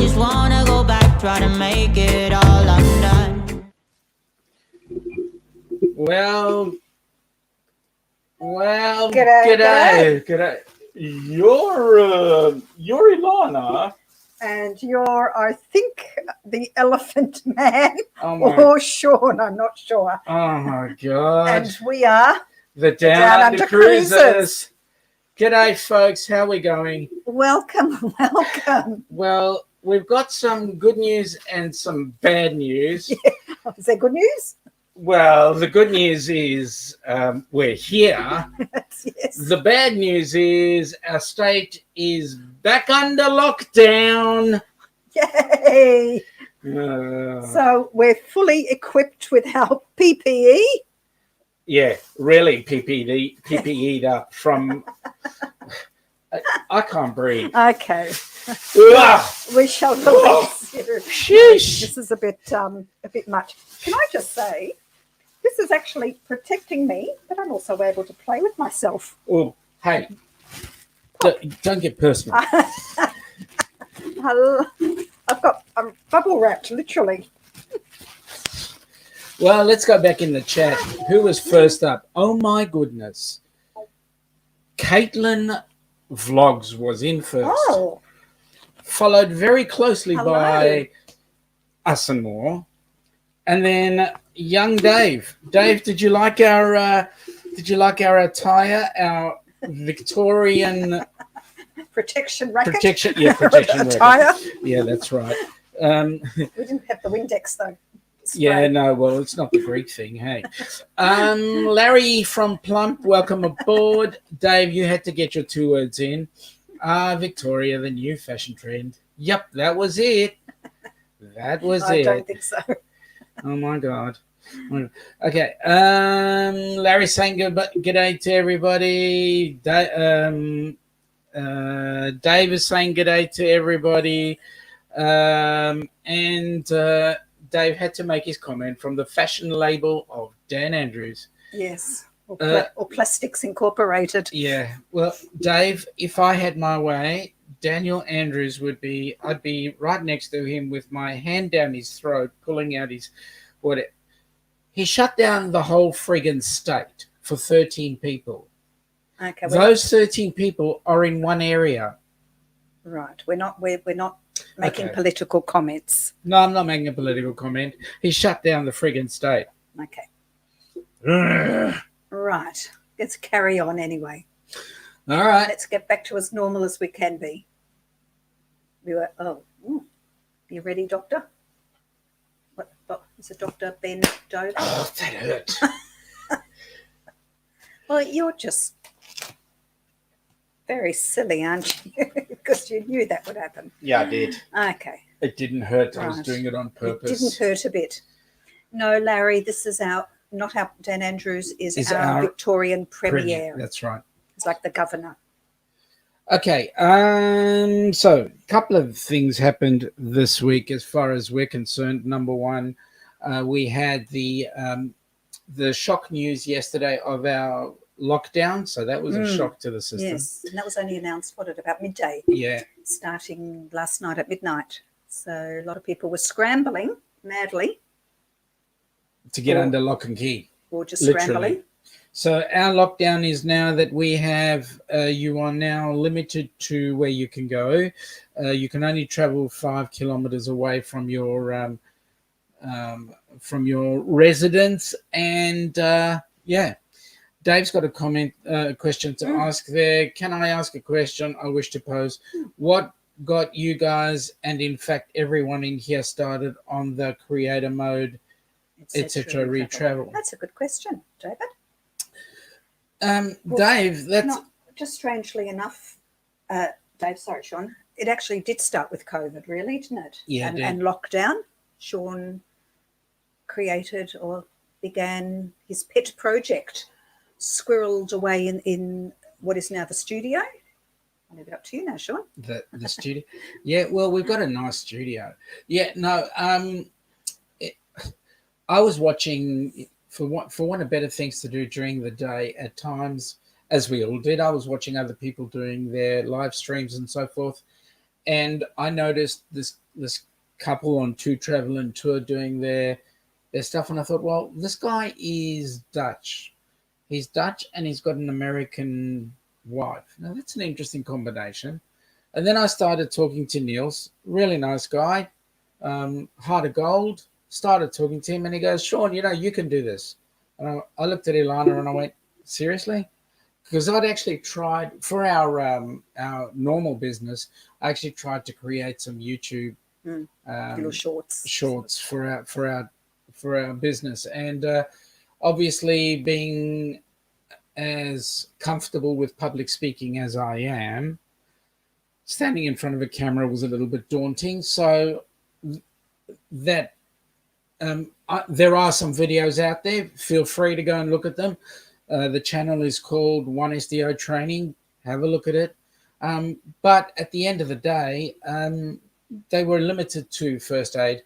just wanna go back, try to make it all undone. Well, G'day. You're Ilana. And you're, I think, the Elephant Man Oh or Sean, I'm not sure. my God. And we are The Down Under Under Cruisers. Cruisers. G'day, folks. How we going? welcome. Well, we've got some good news and some bad news. Is that good news? Well, the good news is we're here. Yes. The bad news is our state is back under lockdown. Yay! Uh, So we're fully equipped with our PPE. Yeah, really PPE'd up from. I can't breathe. Okay. Ugh. We shall release you. Sheesh. This is a bit much. Can I just say, this is actually protecting me, but I'm also able to play with myself. Oh, hey, don't get personal. I've got bubble wrapped, literally. Well, let's go back in the chat. Who was first up? Oh my goodness. Caitlin Vlogs was in first. Oh, Followed very closely Hello. by us and more. And then young Dave. Dave, did you like our attire? Our Victorian protection racket. protection racket. Attire. Yeah, that's right. We didn't have the Windex though. Yeah, no, well, it's not the Greek thing, hey. Larry from Plump, welcome aboard. Dave, you had to get your 2 words in. Victoria, the new fashion trend. Yep, that was it. That was I it. don't think so. Oh, my God. Okay, Larry saying g'day to everybody. Dave is saying g'day to everybody. And Dave had to make his comment from the fashion label of Dan Andrews. Yes, or Plastics Incorporated. Yeah, well, Dave, if I had my way, Daniel Andrews I'd be right next to him with my hand down his throat, pulling out his whatever. He shut down the whole friggin' state for 13 people. Okay, Those 13 people are in one area. Right, we're not making Okay. political comments. No, I'm not making a political comment. He shut down the friggin' state. Okay, right. Let's carry on anyway. All right. Let's get back to as normal as we can be. You ready, Doctor? What is it, Dr. Ben Dover? Oh, that hurt. Well, you're just very silly, aren't you? Because you knew that would happen. Yeah, I did. Okay. It didn't hurt. I was Right. doing it on purpose. It didn't hurt a bit. No, Larry, this is not our Dan Andrews, is our Victorian Premier. That's right. It's like the governor. Okay. So a couple of things happened this week as far as we're concerned. Number one, we had the shock news yesterday of our lockdown. So that was a shock to the system. Yes, and that was only announced, at about midday? Yeah. Starting last night at midnight. So a lot of people were scrambling madly. To get under lock and key. Or just Literally. scrambling. So our lockdown is now that we have, you are now limited to where you can go. You can only travel 5 kilometers away from your residence. And Dave's got a question to ask there. Can I ask a question I wish to pose? What got you guys, and in fact everyone in here, started on the creator mode, etc. retravel? That's a good question, David. Dave, that's Not just strangely enough, Dave, sorry, Sean, it actually did start with COVID, really, didn't it? Yeah, it did. And lockdown. Sean created or began his pet project, squirreled away in what is now the studio. I'll leave it up to you now, Sean. the studio. Yeah, well, we've got a nice studio. Yeah, no, I was watching, for want of better things to do during the day at times, as we all did. I was watching other people doing their live streams and so forth, and I noticed this this couple on Two Travel and Tour doing their stuff, and I thought, well, this guy is Dutch. He's Dutch and he's got an American wife. Now that's an interesting combination. And then I started talking to Niels, really nice guy, heart of gold. Started talking to him, and he goes, Sean, you can do this. And I looked at Ilana and I went, seriously? Because I'd actually tried for our normal business. I actually tried to create some YouTube little shorts for our business, and obviously being as comfortable with public speaking as I am, standing in front of a camera was a little bit daunting. So that there are some videos out there. Feel free to go and look at them. The channel is called One SDO Training. Have a look at it. But at the end of the day, they were limited to first aid.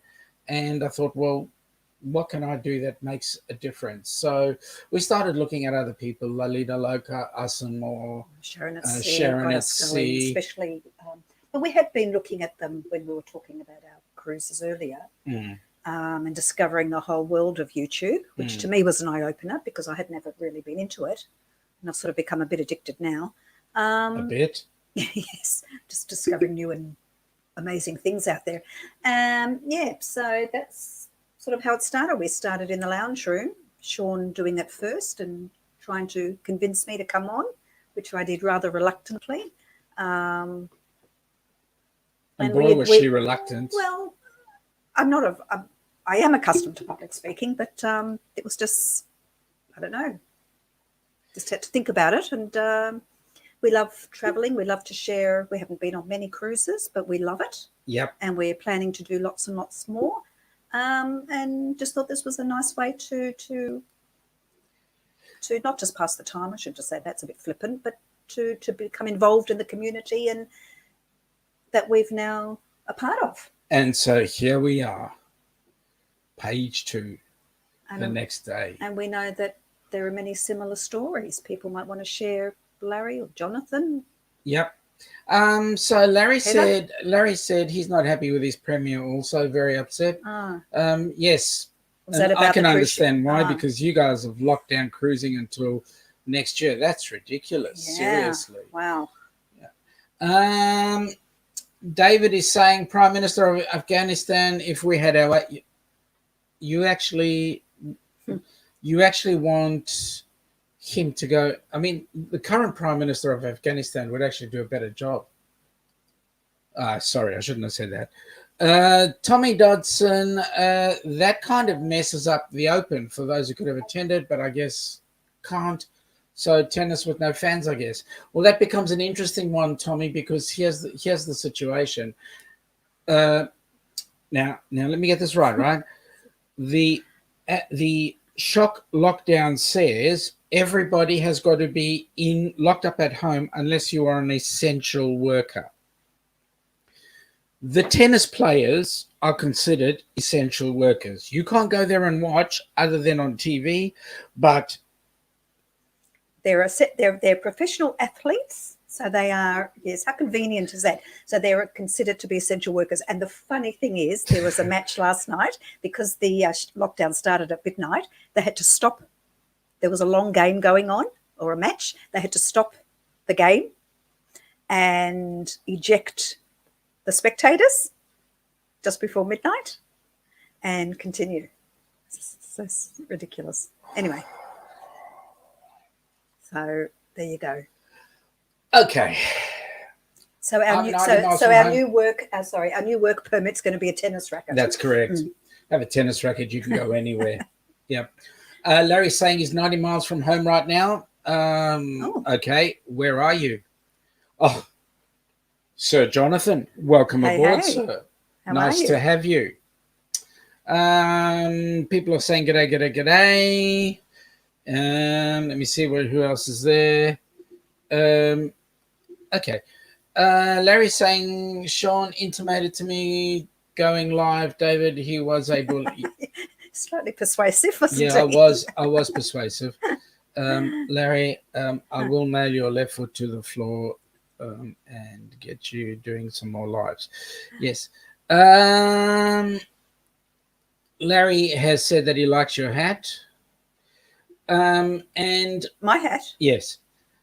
And I thought, well, what can I do that makes a difference? So we started looking at other people, Lalita Loka, Asim, or Sharon at Sharon at Sea. Especially, but we had been looking at them when we were talking about our cruises earlier. And discovering the whole world of YouTube, which to me was an eye-opener because I had never really been into it. And I've sort of become a bit addicted now. A bit? Yes, just discovering new and amazing things out there. So that's sort of how it started. We started in the lounge room, Sean doing it first and trying to convince me to come on, which I did rather reluctantly. And boy, was she reluctant. Well, I am accustomed to public speaking, but it was just, I don't know, just had to think about it. And we love traveling. We love to share. We haven't been on many cruises, but we love it. Yep. And we're planning to do lots and lots more. And just thought this was a nice way to not just pass the time. I should just say that's a bit flippant, but to become involved in the community and that we've now a part of. And so here we are. Page 2, the next day. And we know that there are many similar stories. People might want to share, Larry or Jonathan. Yep. So Larry said he's not happy with his premiere, also very upset. Yes. I can understand why, because you guys have locked down cruising until next year. That's ridiculous. Yeah. Seriously. Wow. Yeah. David is saying, Prime Minister of Afghanistan, if we had our... You actually want him to go. I mean, the current Prime Minister of Afghanistan would actually do a better job. Sorry, I shouldn't have said that. Tommy Dodson, that kind of messes up the Open for those who could have attended, but I guess can't. So tennis with no fans, I guess. Well, that becomes an interesting one, Tommy, because here's the situation. Now let me get this right? The shock lockdown says everybody has got to be locked up at home unless you are an essential worker. The tennis players are considered essential workers. You can't go there and watch other than on TV, but they're professional athletes. So they are, yes, how convenient is that? So they're considered to be essential workers. And the funny thing is, there was a match last night because the lockdown started at midnight. They had to stop. There was a long game going on, or a match. They had to stop the game and eject the spectators just before midnight and continue. It's ridiculous. Anyway, so there you go. Okay. So our new work permit's going to be a tennis racket. That's correct. Have a tennis racket, you can go anywhere. Yep. Larry's saying he's 90 miles from home right now. Okay, where are you? Oh, Sir Jonathan, welcome aboard, sir. Nice to have you. People are saying g'day. Let me see who else is there. Okay. Larry's saying Sean intimated to me going live. David, he was able. Slightly persuasive, wasn't he? Yeah, I was persuasive. Larry, I will nail your left foot to the floor and get you doing some more lives. Yes. Larry has said that he likes your hat. And My hat. yes.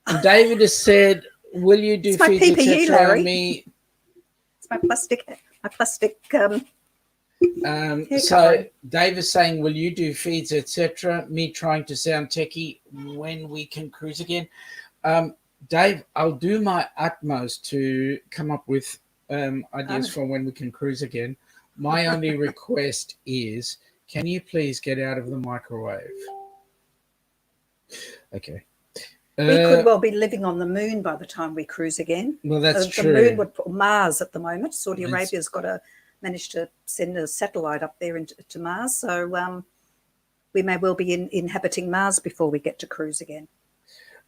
And David has said, will you do It's my feeds, PPE, etc.? Larry. Me. It's my plastic So Dave is saying, will you do feeds, etc.? Me trying to sound techie when we can cruise again. Dave, I'll do my utmost to come up with ideas for when we can cruise again. My only request is, can you please get out of the microwave? Okay. We could well be living on the moon by the time we cruise again. Well, that's true. The moon would put Mars at the moment. Saudi Arabia's managed to send a satellite up there to Mars. So we may well be inhabiting Mars before we get to cruise again.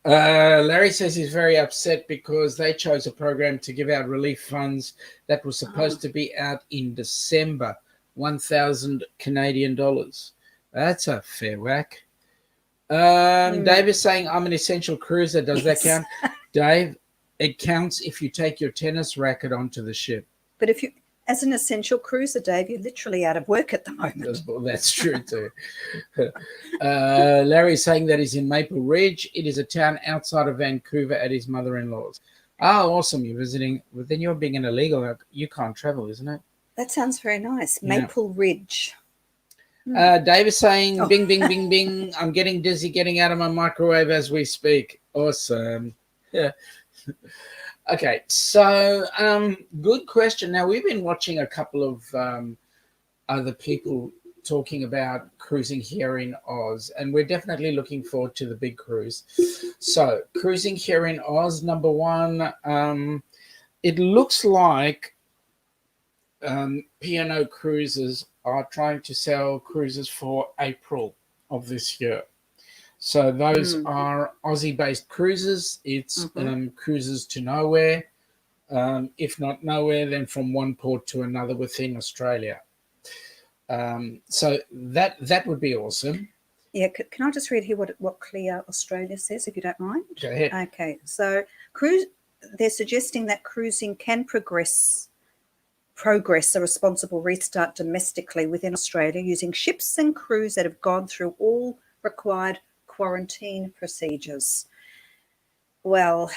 Larry says he's very upset because they chose a program to give out relief funds that was supposed to be out in December, 1,000 Canadian dollars. That's a fair whack. Dave is saying, I'm an essential cruiser. Does that count? Dave, it counts if you take your tennis racket onto the ship. But if you, as an essential cruiser, Dave, you're literally out of work at the moment. Well, that's true too. Larry's saying that he's in Maple Ridge. It is a town outside of Vancouver at his mother-in-law's. Oh, awesome. You're visiting. Well, then you're being an illegal. You can't travel, isn't it? That sounds very nice. Maple Ridge. Dave is saying, bing, bing, bing, bing. I'm getting dizzy getting out of my microwave as we speak. Awesome. Yeah. Okay, so good question. Now, we've been watching a couple of other people talking about cruising here in Oz, and we're definitely looking forward to the big cruise. So, cruising here in Oz, number one, it looks like P&O Cruises are trying to sell cruises for April of this year. So those are Aussie-based cruises. It's cruises to nowhere. If not nowhere, then from one port to another within Australia. So that would be awesome. Yeah, can I just read here what Clear Australia says, if you don't mind? Go ahead. Okay, so they're suggesting that cruising can progress a responsible restart domestically within Australia using ships and crews that have gone through all required quarantine procedures. Well,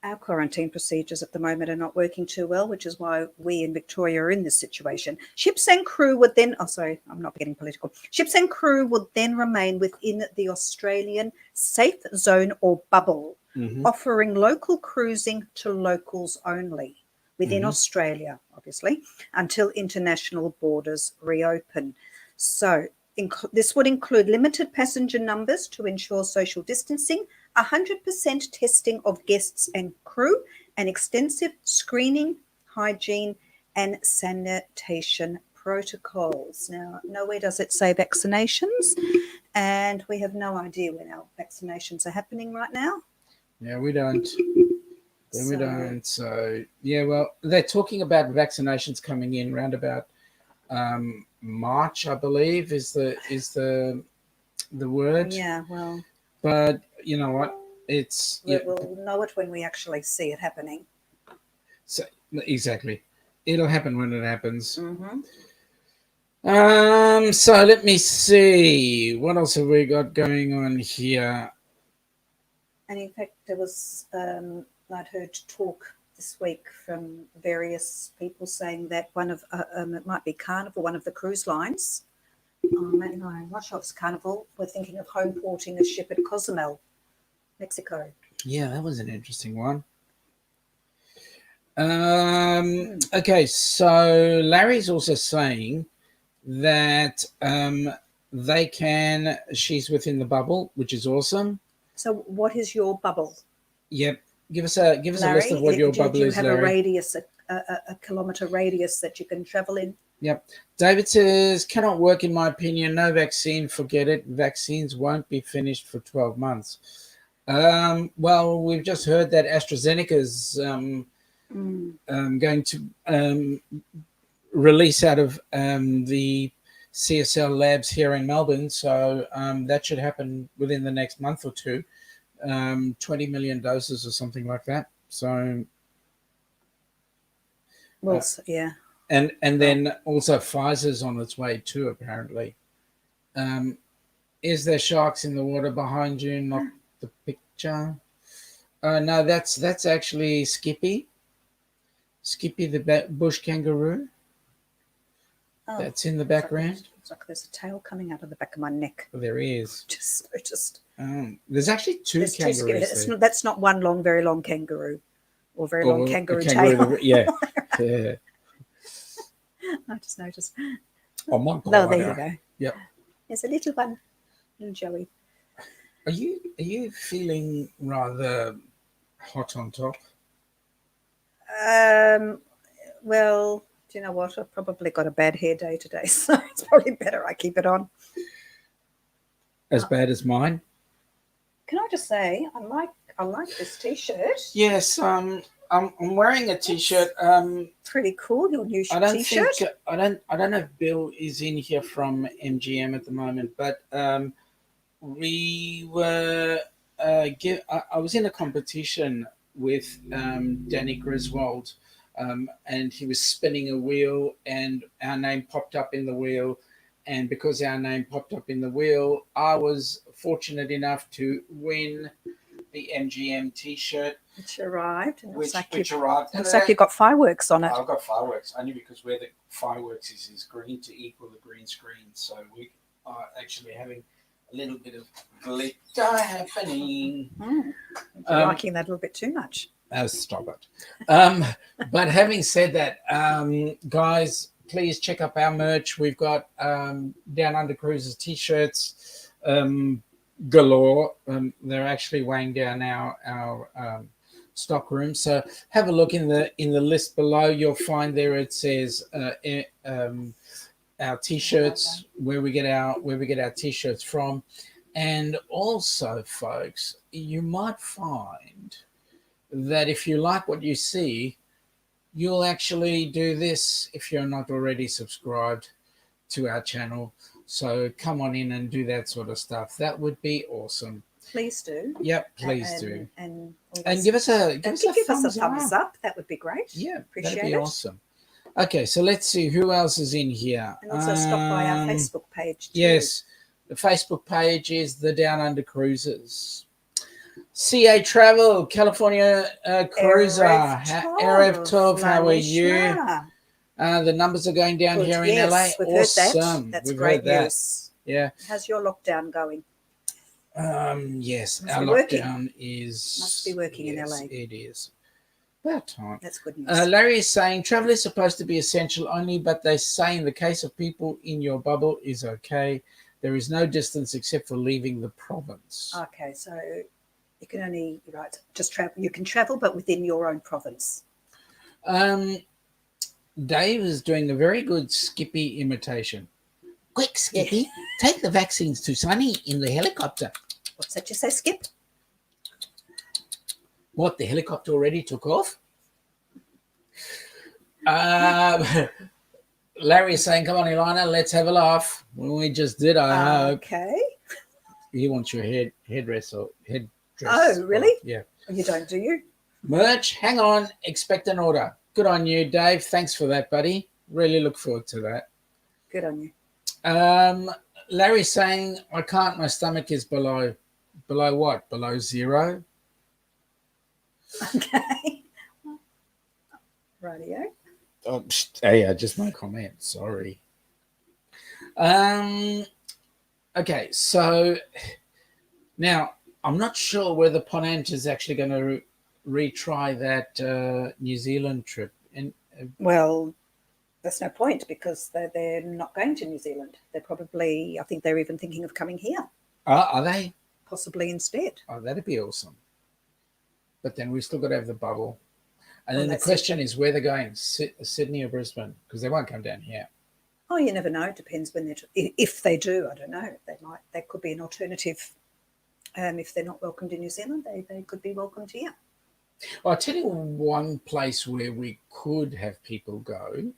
our quarantine procedures at the moment are not working too well, which is why we in Victoria are in this situation. Ships and crew would then, I'm not getting political. Ships and crew would then remain within the Australian safe zone or bubble, offering local cruising to locals only within Australia, obviously, until international borders reopen. So this would include limited passenger numbers to ensure social distancing, 100% testing of guests and crew, and extensive screening, hygiene, and sanitation protocols. Now, nowhere does it say vaccinations, and we have no idea when our vaccinations are happening right now. Yeah, we don't. We don't. So, yeah, well, they're talking about vaccinations coming in around about March, I believe, is the word. Yeah, well. But you know what? We'll know it when we actually see it happening. So exactly, it'll happen when it happens. So let me see. What else have we got going on here? And in fact, there was I'd heard talk this week from various people saying that one of it might be Carnival, one of the cruise lines. No, I'm not sure it's Carnival. We're thinking of home porting a ship at Cozumel, Mexico. Yeah, that was an interesting one. Okay, so Larry's also saying that she's within the bubble, which is awesome. So what is your bubble? Yep. Give us a list of what your bubble is, Larry. Do you have a radius, a kilometre radius that you can travel in? Yep. David says, cannot work in my opinion. No vaccine, forget it. Vaccines won't be finished for 12 months. Well, we've just heard that AstraZeneca's going to release out of the CSL labs here in Melbourne. So that should happen within the next month or two. 20 million doses or something like that. So, well, yeah. And then also Pfizer's on its way too, apparently. Is there sharks in the water behind you? Not the picture. No, that's actually Skippy. Skippy the bush kangaroo. Oh, That's in the background. Looks like there's a tail coming out of the back of my neck. There is. Just noticed. There's actually two There's kangaroos. that's not one long, very long kangaroo, or very long kangaroo tail. Yeah. Yeah. I just noticed. Oh my God. Oh, there you go. Yep. There's a little one, little Joey. Are you feeling rather hot on top? Well, do you know what? I've probably got a bad hair day today, so it's probably better I keep it on. As bad as mine? Can I just say I like this t-shirt. Yes. I'm wearing a t-shirt. Pretty cool, your new t-shirt. I don't know if Bill is in here from MGM at the moment, but we were. I was in a competition with Danny Griswold. And he was spinning a wheel, and our name popped up in the wheel. And because our name popped up in the wheel, I was fortunate enough to win the MGM T-shirt, which arrived. And which arrived. Looks like you got fireworks on it. I've got fireworks only because where the fireworks is green to equal the green screen. So we are actually having a little bit of glitter happening. You're liking that a little bit too much. Stop it. But having said that, guys, please check up our merch. We've got Downunder Cruises t-shirts galore. They're actually weighing down our stock room. So have a look in the list below. You'll find there it says our t-shirts, where we get our t-shirts from. And also, folks, you might find that if you like what you see, you'll actually do this if you're not already subscribed to our channel. So come on in and do that sort of stuff. That would be awesome. Please do. Yep, please do. And give us a thumbs up. That would be great. Yeah, appreciate that'd be it. Awesome. Okay, so let's see who else is in here. And also stop by our Facebook page too. Yes, the Facebook page is the Downunder Cruises. CA Travel, California Cruiser, Erev Tov, how are you? The numbers are going down here in LA. We've awesome. Heard that. That's We've great heard that. news. Yeah. How's your lockdown going? Yes, Must our be working. lockdown Must be working in LA. It is. About time. That's good news. Larry is saying travel is supposed to be essential only, but they say in the case of people in your bubble is okay. There is no distance except for leaving the province. Okay, so you can only just travel. You can travel, but within your own province. Dave is doing a very good Skippy imitation. Quick, Skippy, take the vaccines to Sonny in the helicopter. What's that you say, Skip? What, the helicopter already took off? Larry is saying, come on, Ilana, let's have a laugh. Well, we just did, I hope. Okay. He wants your headdress or headdress. Oh, really? Yeah. You don't, do you? Merch, hang on, expect an order. Good on you, Dave. Thanks for that, buddy. Really look forward to that. Good on you. Larry's saying, I can't, my stomach is below what? Below zero? Okay. Rightio. Oh, hey, just my comment. Sorry. Okay, so now I'm not sure whether Ponant is actually going to retry that New Zealand trip. And well, there's no point because they're not going to New Zealand. They're probably, I think they're even thinking of coming here. Are they? Possibly instead. Oh, that'd be awesome. But then we've still got to have the bubble. And then the question is where they're going, Sydney or Brisbane, because they won't come down here. Oh, you never know. It depends when if they do. I don't know. That could be an alternative. If they're not welcomed in New Zealand, they could be welcomed here. Well, I'll tell you one place where we could have people go.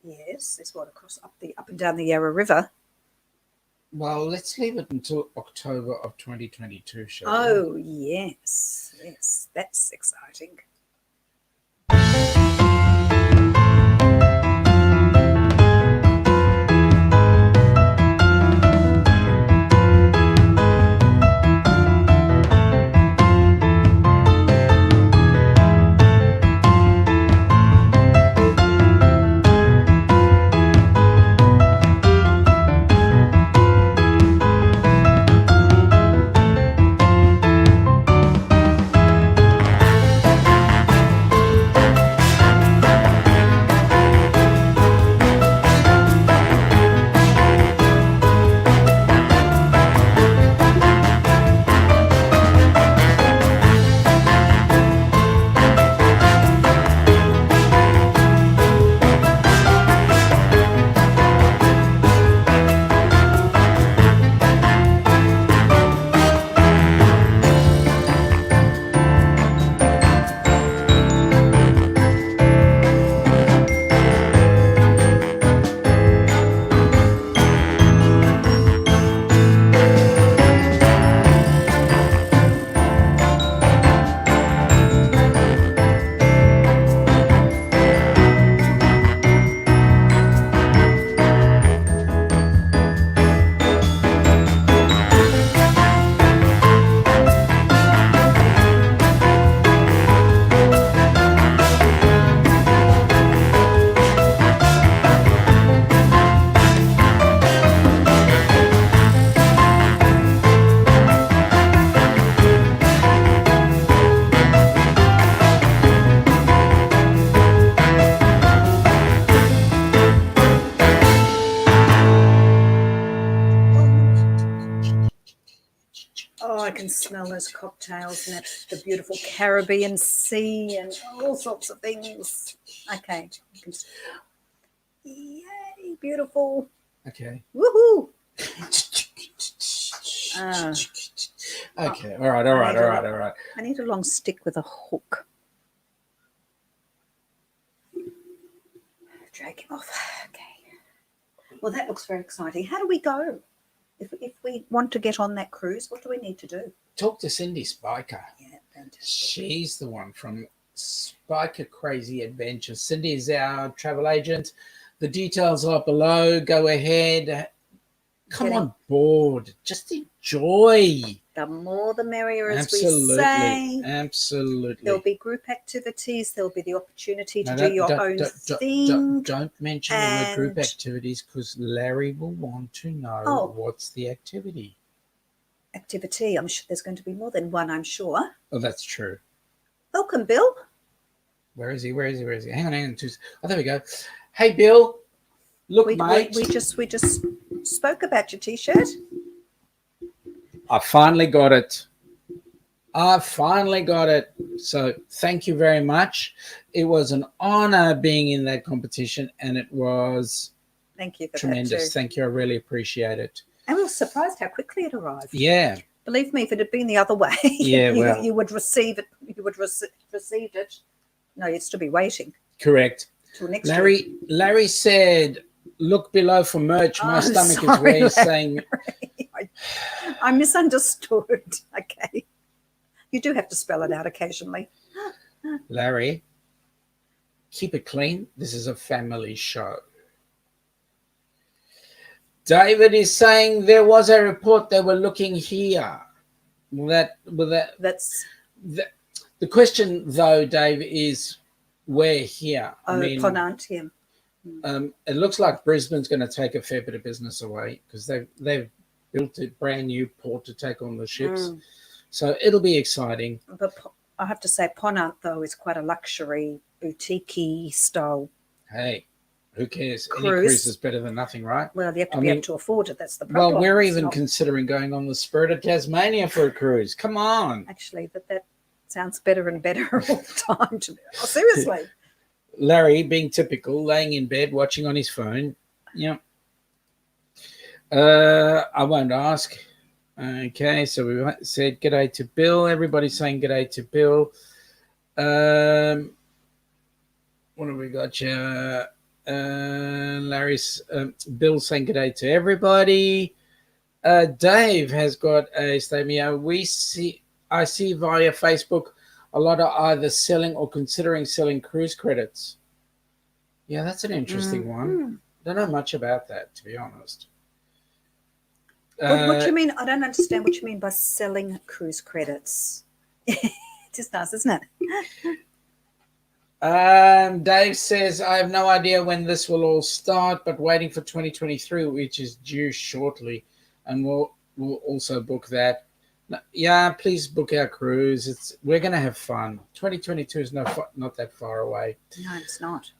Yes, it's what up and down the Yarra River. Well, let's leave it until October of 2022, shall we? Oh, yes, that's exciting. can smell those cocktails and the beautiful Caribbean Sea and all sorts of things. Okay. Yay, beautiful. Okay. Woohoo. Okay. All right. I need a long stick with a hook. Drag him off. Okay. Well, that looks very exciting. How do we go? If we want to get on that cruise, what do we need to do? Talk to Cindy Spiker. Yeah, fantastic. She's the one from Spiker Crazy Adventures. Cindy is our travel agent. The details are below. Go ahead. Come on board. Just enjoy. The more the merrier, as Absolutely. we say. Absolutely. There'll be group activities. There'll be the opportunity to do your own thing. Don't mention the word group activities because Larry will want to know what's the activity. Activity. I'm sure there's going to be more than one, I'm sure. Oh, that's true. Welcome, Bill. Where is he? Hang on. Oh, there we go. Hey, Bill. Look, mate. We just spoke about your T-shirt. I finally got it. So thank you very much. It was an honor being in that competition, and it was thank you for tremendous. That too. Thank you. I really appreciate it. And we were surprised how quickly it arrived. Yeah. Believe me, if it had been the other way, you would receive it. You would received it. No, you'd still be waiting. Correct. Till next year. Larry said, "Look below for merch." My stomach is where he's saying. I misunderstood. Okay. You do have to spell it out occasionally. Larry, keep it clean. This is a family show. David is saying there was a report they were looking here. That's the question, though, Dave, is where here? Ponant, yeah. It looks like Brisbane's going to take a fair bit of business away because they've built a brand new port to take on the ships. So it'll be exciting. But I have to say, Ponant, though, is quite a luxury, boutique-y style. Hey, who cares? Cruise. Any cruise is better than nothing, right? Well, you have to be able to afford it. That's the problem. Well, we're even considering going on the Spirit of Tasmania for a cruise. Come on. Actually, that sounds better and better all the time to me. Oh, seriously. Larry, being typical, laying in bed, watching on his phone. Yeah. I won't ask. Okay, so we said g'day to Bill. Everybody's saying g'day to Bill. What have we got here? Larry's Bill saying g'day to everybody. Dave has got a statement. I see via Facebook a lot of either selling or considering selling cruise credits. Yeah, that's an interesting one. Don't know much about that, to be honest. What do you mean? I don't understand what you mean by selling cruise credits. It is nice, isn't it? Dave says, I have no idea when this will all start, but waiting for 2023, which is due shortly. And we'll also book that. Yeah, please book our cruise. We're going to have fun. 2022 is not that far away. No, it's not.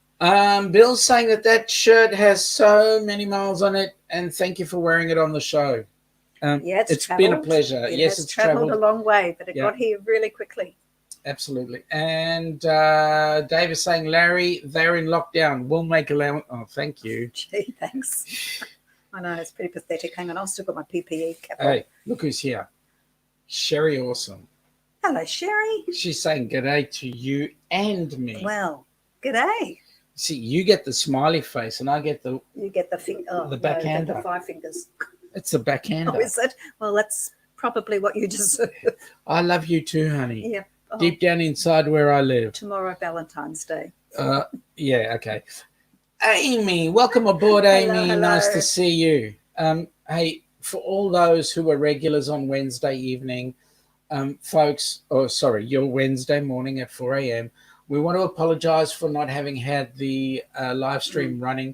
Bill's saying that shirt has so many miles on it, and thank you for wearing it on the show. Yeah, it's been a pleasure. It's traveled a long way, but it got here really quickly. Absolutely. And Dave is saying, Larry, they're in lockdown. We'll make allowance. Oh, thank you. Gee, thanks. I know, it's pretty pathetic. Hang on, I'll still got my PPE cap on. Hey, look who's here. Sherry Awesome. Hello, Sherry. She's saying g'day to you and me. Well, g'day. See, you get the smiley face and I get the... You get the backhander. The 5 fingers. It's the backhander. Oh, is it? Well, that's probably what you deserve. I love you too, honey. Yeah. Oh. Deep down inside where I live. Tomorrow, Valentine's Day. Yeah, okay. Amy, welcome aboard, Amy. Hello. Nice to see you. Hey, for all those who are regulars on Wednesday evening, folks, your Wednesday morning at 4 a.m., we want to apologize for not having had the live stream running,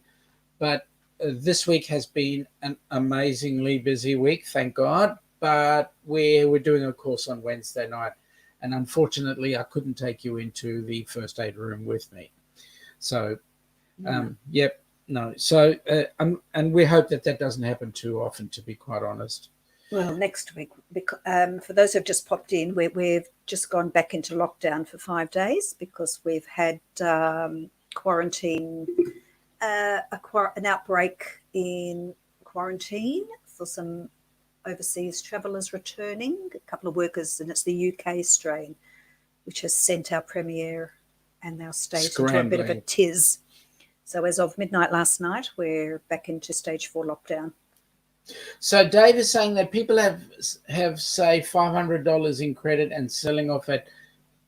but this week has been an amazingly busy week, thank God, but we're doing a course on Wednesday night, and unfortunately, I couldn't take you into the first aid room with me. So, and we hope that doesn't happen too often, to be quite honest. Well, next week, for those who've just popped in, we've just gone back into lockdown for 5 days because we've had quarantine, an outbreak in quarantine for some overseas travellers returning, a couple of workers, and it's the UK strain, which has sent our premier and our state into a bit of a tiz. So as of midnight last night, we're back into stage 4 lockdown. So Dave is saying that people have say $500 in credit and selling off at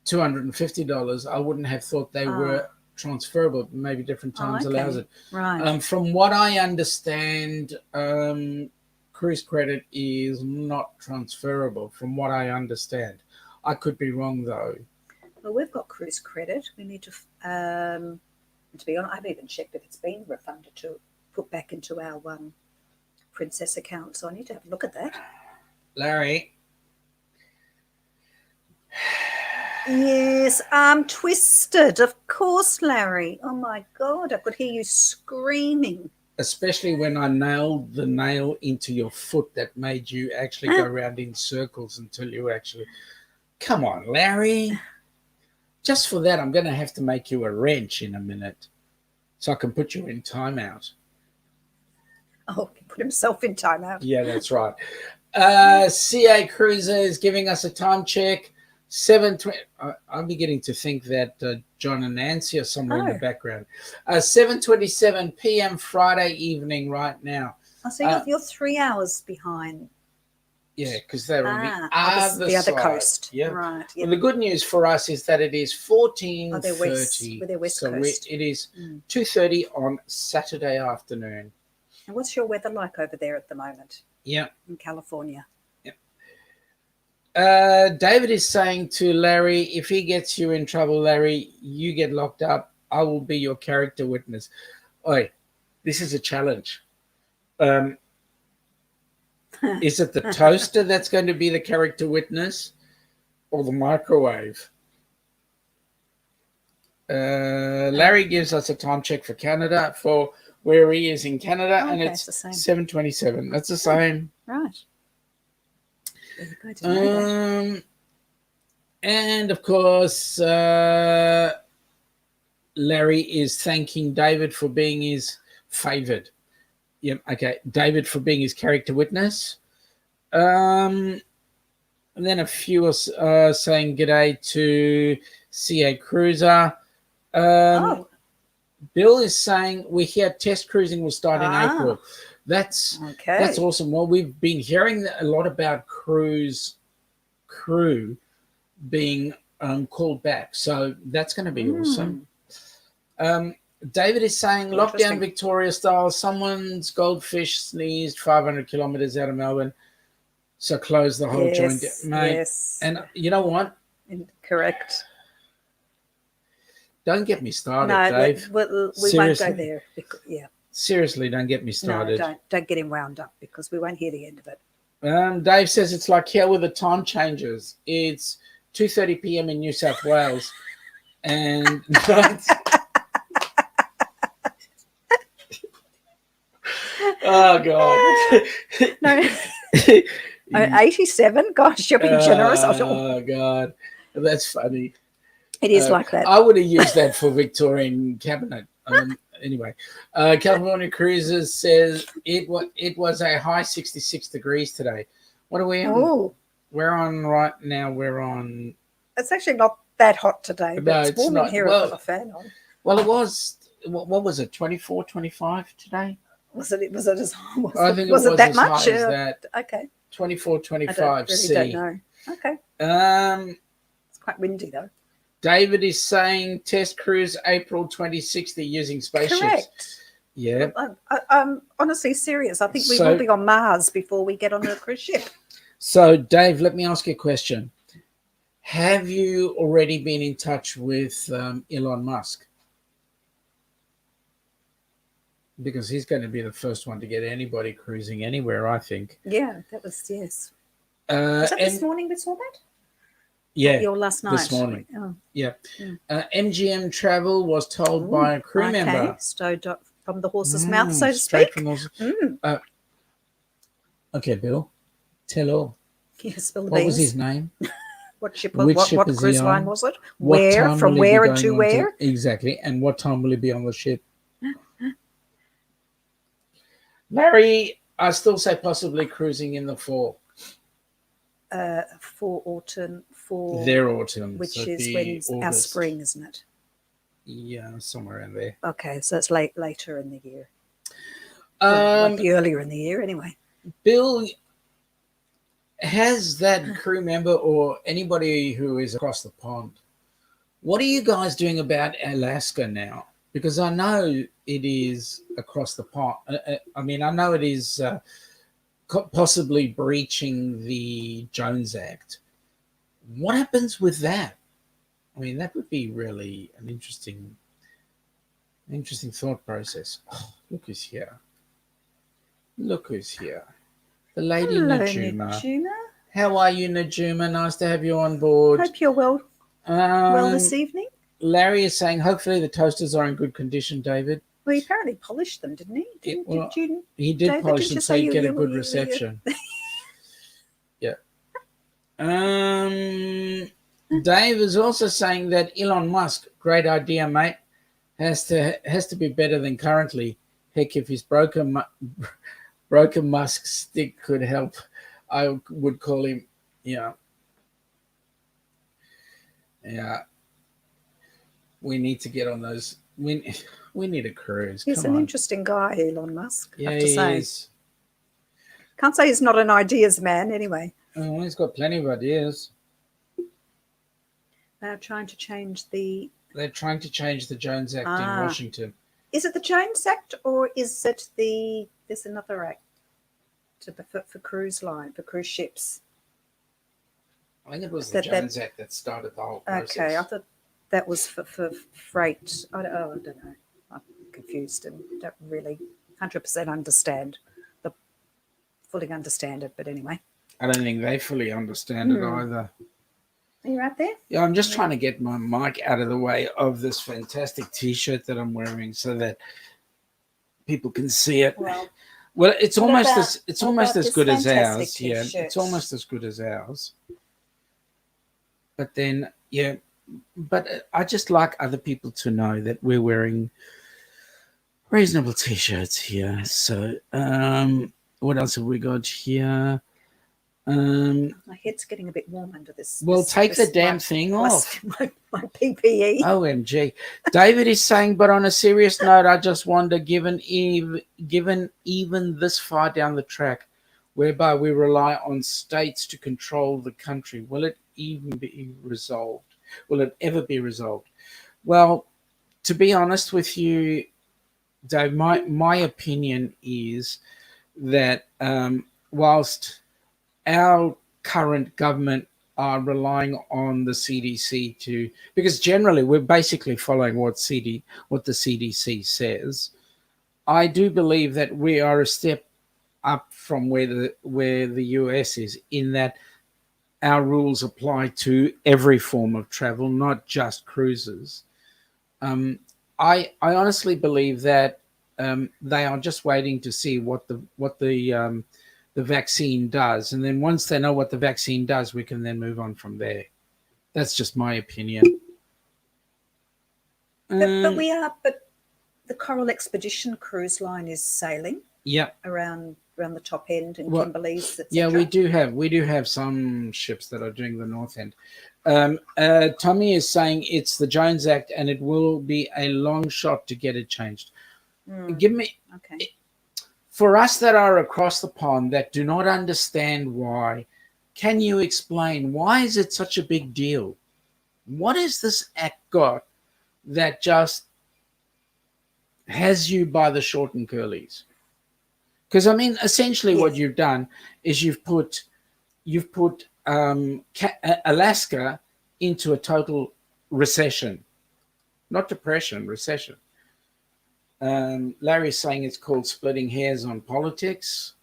$250. I wouldn't have thought they were transferable. Maybe different times allows it. Right. From what I understand, cruise credit is not transferable. From what I understand, I could be wrong though. Well, we've got cruise credit. We need to be honest, I haven't even checked if it's been refunded to put back into our Princess account, so I need to have a look at that. Larry. Yes, I'm twisted, of course, Larry. Oh my God, I could hear you screaming. Especially when I nailed the nail into your foot that made you actually go around in circles until you actually... Come on, Larry. Just for that, I'm going to have to make you a wrench in a minute so I can put you in timeout. Oh, he put himself in timeout. Yeah, that's right. CA Cruiser is giving us a time check. 7:20. I'm beginning to think that John and Nancy are somewhere in the background. 7:27 p.m. Friday evening right now. Oh, so you're 3 hours behind. Yeah, because they're on the other side. coast. Yeah. Right. Yeah. Well, the good news for us is that it is 14:30. They're west so coast. It is 2:30 on Saturday afternoon. And what's your weather like over there at the moment? Yeah. In California. David is saying to Larry, if he gets you in trouble, Larry, you get locked up. I will be your character witness. Oi, this is a challenge. Is it the toaster that's going to be the character witness or the microwave? Larry gives us a time check for Canada for where he is in Canada, and it's 7:27. That's the same. Right. And of course, Larry is thanking David for being his favored. Yep. Okay. David for being his character witness. And then a few are saying g'day to CA Cruiser. Bill is saying we hear test cruising will start in April. That's awesome. Well, we've been hearing a lot about cruise crew being called back, so that's going to be awesome. David is saying lockdown Victoria style. Someone's goldfish sneezed 500 kilometers out of Melbourne, so close the whole joint, mate. Yes. And you know what? Correct. Don't get me started, no, Dave. we won't go there. Yeah. Seriously, don't get me started. No, don't get him wound up because we won't hear the end of it. Dave says it's like here with the time changes. It's 2:30 p.m. in New South Wales, and oh god, no, 87. Gosh, you're being generous. Oh god, that's funny. It is like that. I would have used that for Victorian cabinet. Anyway, California Cruises says it was a high 66 degrees today. What are we on? Oh, we're on right now. We're on. It's actually not that hot today, but No, it's warm in here. I've got a fan on. Well, it was. What was it? 24, 25 today? Was it as was I think was it that as much? High as that. Okay. 24, 25 I really C. don't know. Okay. It's quite windy though. David is saying test cruise April 2060 using spaceships. Correct. Yeah. I'm honestly serious. I think we will be on Mars before we get on a cruise ship. So, Dave, let me ask you a question. Have you already been in touch with Elon Musk? Because he's going to be the first one to get anybody cruising anywhere, I think. Yeah, that was, yes. Was that this morning we saw that? Yeah. Or last night? This morning. Oh. Yeah. MGM Travel was told by a crew member. Stowed up from the horse's mouth, so to speak. From the okay, Bill. Tell all. Yeah, spill the What was beans. his name? What ship? Which What, ship what is cruise he line on? was it? What Where? time From will he be where and going to on where? exactly. And what time will he be on the ship? Larry, I still say possibly cruising in the fall. For autumn, for Their autumn. which So it'd is be when our August. spring, isn't it? Yeah, somewhere around there. Okay, so it's later in the year. Well, it won't be earlier in the year anyway. Bill, has that crew member or anybody who is across the pond, what are you guys doing about Alaska now? Because I know it is across the pond. I mean, I know it is possibly breaching the Jones Act. What happens with that? I mean, that would be really an interesting thought process. Oh, look who's here. Look who's here. The lady Hello, Najuma. Najuma. How are you, Najuma? Nice to have you on board. Hope you're well this evening. Larry is saying, hopefully the toasters are in good condition, David. Well, he apparently polished them, didn't he? He did David, polish didn't them you so say you get a you- good you- reception. Yeah. Dave is also saying that Elon Musk, great idea, mate, has to be better than currently. Heck, if his broken Musk stick could help, I would call him. Yeah. We need to get on those. We need a cruise. He's Come an on. interesting guy, Elon Musk. I Yeah, have to he say. is. Can't say he's not an ideas man anyway. Oh, he's got plenty of ideas. They're trying to change the. They're trying to change the Jones Act in Washington. Is it the Jones Act or is it there's another act for cruise ships? I think it was the Jones Act that started the whole process. Okay, I thought that was for freight. I don't know. I'm confused and don't really 100% fully understand it. But anyway, I don't think they fully understand it either. Are you right there? Yeah, I'm just trying to get my mic out of the way of this fantastic T-shirt that I'm wearing so that people can see it. Well, it's almost as good as ours. Yeah, it's almost as good as ours. But then, yeah, but I just like other people to know that we're wearing reasonable T-shirts here. So, what else have we got here? My head's getting a bit warm under this. Well, take the damn thing off. My PPE. OMG. David is saying, but on a serious note, I just wonder, given even this far down the track, whereby we rely on states to control the country, will it even be resolved? Will it ever be resolved? Well, to be honest with you, Dave, my opinion is that whilst our current government are relying on the CDC because generally we're basically following what the CDC says. I do believe that we are a step up from where the US is, in that our rules apply to every form of travel, not just cruises. I honestly believe that they are just waiting to see what the vaccine does, and then once they know what the vaccine does, we can then move on from there. That's just my opinion. But the Coral Expedition cruise line is sailing. Yeah. Around the top end and Kimberley's, etc. Yeah, we do have some ships that are doing the north end. Tommy is saying it's the Jones Act and it will be a long shot to get it changed. Give me for us that are across the pond that do not understand why, can you explain why is it such a big deal? What has this act got that just has you by the short and curlies? Because I mean, essentially, what you've done is you've put Alaska into a total recession, not depression, recession. Larry's saying it's called splitting hairs on politics.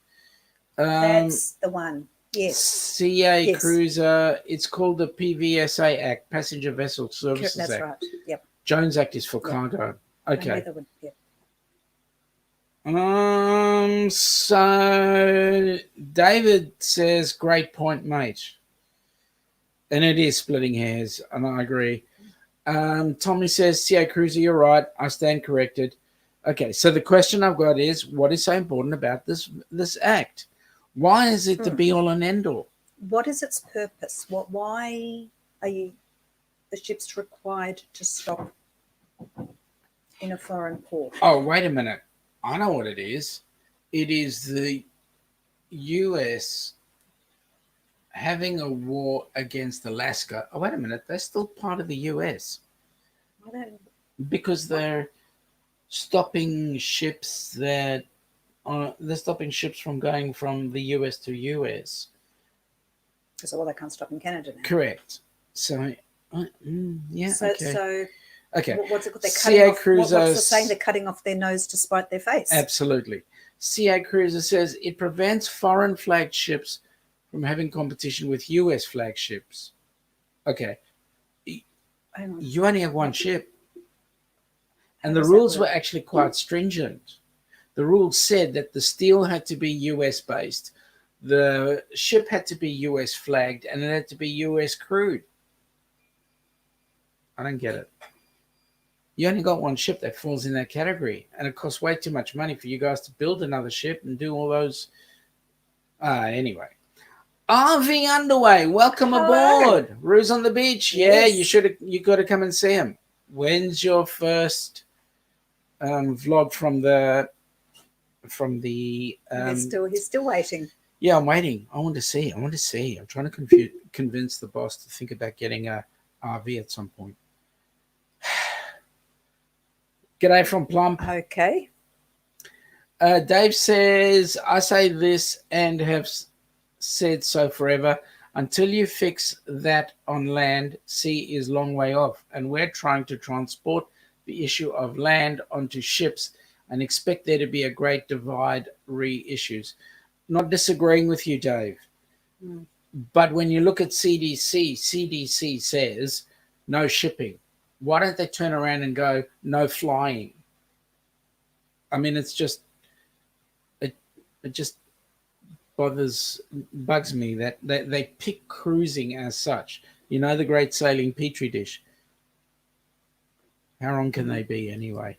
That's the one. Yes. CA Cruiser. It's called the PVSA Act, Passenger Vessel Services Act. That's right. Yep. Jones Act is for cargo. Okay. So David says, great point, mate. And it is splitting hairs, and I agree. Tommy says, CA Cruiser, you're right. I stand corrected. Okay, so the question I've got is, what is so important about this act? Why is it the be all and end all? What is its purpose? Why are the ships required to stop in a foreign port? Oh, wait a minute. I know what it is. It is the US having a war against Alaska. Oh, wait a minute. They're still part of the US because they're stopping ships they're stopping ships from going from the US to US. So they can't stop in Canada now. Correct. So, yeah. So okay. What's it called? They're CA cutting off. Cruiser, What's the saying? They're cutting off their nose to spite their face. Absolutely. CA Cruiser says it prevents foreign flagged ships from having competition with US flagships. Okay. You only have one ship. And the rules were actually quite stringent. The rules said that the steel had to be US based, the ship had to be US flagged, and it had to be US crewed. I don't get it. You only got one ship that falls in that category, and it costs way too much money for you guys to build another ship and do all those. Anyway. RV Underway, welcome aboard. Ruse on the beach. Yeah, Yes. you got to come and see him. When's your first vlog from the He's still waiting. Yeah, I'm waiting. I want to see. I'm trying to convince the boss to think about getting a RV at some point. G'day from Plump. Okay. Dave says, I say this and have said so forever. Until you fix that on land, sea is long way off. And we're trying to transport the issue of land onto ships and expect there to be a great divide re-issues. Not disagreeing with you, Dave. But when you look at CDC says no shipping. Why don't they turn around and go no flying? I mean, it just bugs me that they pick cruising as such. You know, the great sailing petri dish. How wrong can they be anyway?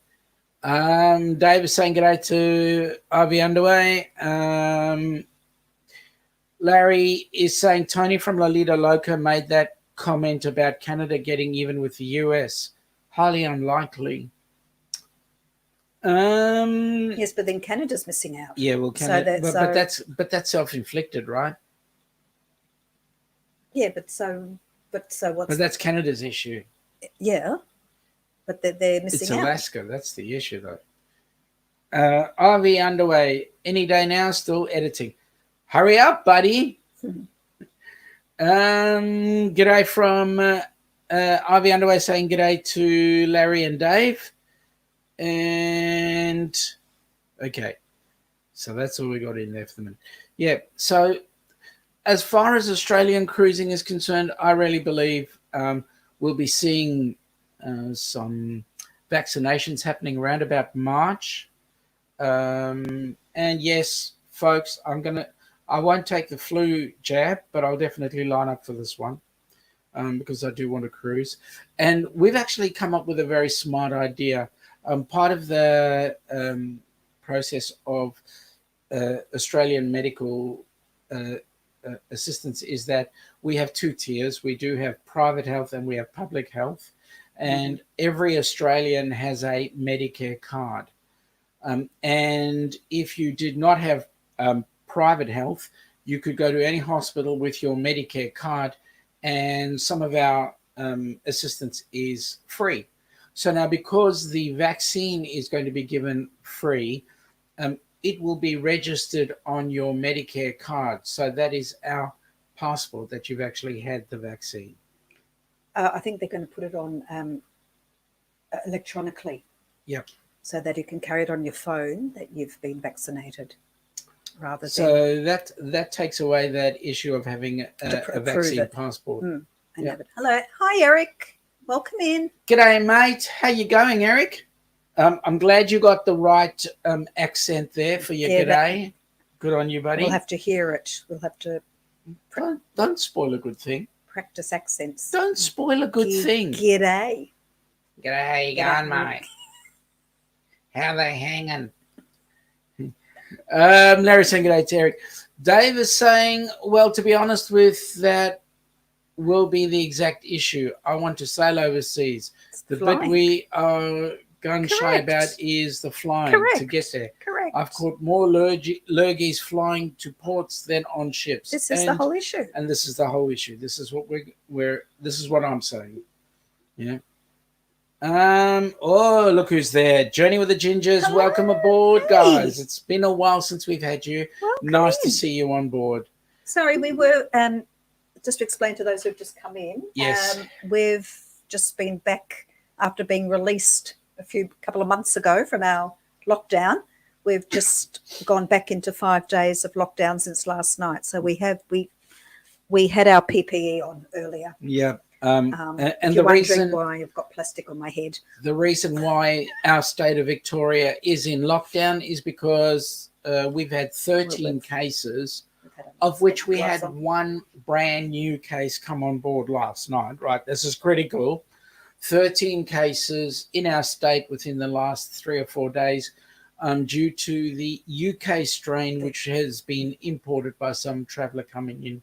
Dave is saying g'day to RV Underway. Larry is saying Tony from Lolita Loca made that comment about Canada getting even with the US. Highly unlikely. Yes, but then Canada's missing out. Yeah, well, Canada, but that's self-inflicted, right? Yeah, but what's? But that's Canada's issue. Yeah, but they're missing It's out. Alaska. That's the issue, though. RV Underway any day now. Still editing. Hurry up, buddy. G'day from RV Underway saying g'day to Larry and Dave. And okay, so that's all we got in there for the minute. Yeah, so as far as Australian cruising is concerned, I really believe we'll be seeing some vaccinations happening around about March. And yes, folks, I won't take the flu jab, but I'll definitely line up for this one because I do want to cruise. And we've actually come up with a very smart idea. Part of the process of Australian medical assistance is that we have two tiers. We do have private health and we have public health. And every Australian has a Medicare card. And if you did not have private health, you could go to any hospital with your Medicare card and some of our assistance is free. So now because the vaccine is going to be given free, it will be registered on your Medicare card. So that is our passport that you've actually had the vaccine. I think they're going to put it on electronically. Yep. So that you can carry it on your phone that you've been vaccinated. So that takes away that issue of having a vaccine passport. Hello. Hi, Eric. Welcome in. G'day, mate. How you going, Eric? I'm glad you got the right accent there for your Yeah, g'day. Good on you, buddy. We'll have to hear it. We'll have to Don't spoil a good thing. practice accents. Don't spoil a good thing. G'day. G'day, how you going, mate? How they hanging? Larry saying g'day to Eric. Dave is saying, well, to be honest with that will be the exact issue. I want to sail overseas. The bit we are gun shy about is the flying to get there. Correct. I've caught more lurgies flying to ports than on ships. This is the whole issue. And this is the whole issue. This is what this is what I'm saying. Yeah. Oh, look who's there. Journey with the Gingers. Hello. Welcome aboard, guys. It's been a while since we've had you. Welcome Nice in. to see you on board. Sorry, we were just to explain to those who've just come in. Yes. We've just been back after being released a couple of months ago from our lockdown. We've just gone back into 5 days of lockdown since last night. So we had our PPE on earlier. Yeah. And the reason why I've got plastic on my head. The reason why our state of Victoria is in lockdown is because we've had 13 cases, of which we had one brand new case come on board last night, right? This is critical. 13 cases in our state within the last 3 or 4 days due to the UK strain, which has been imported by some traveller coming in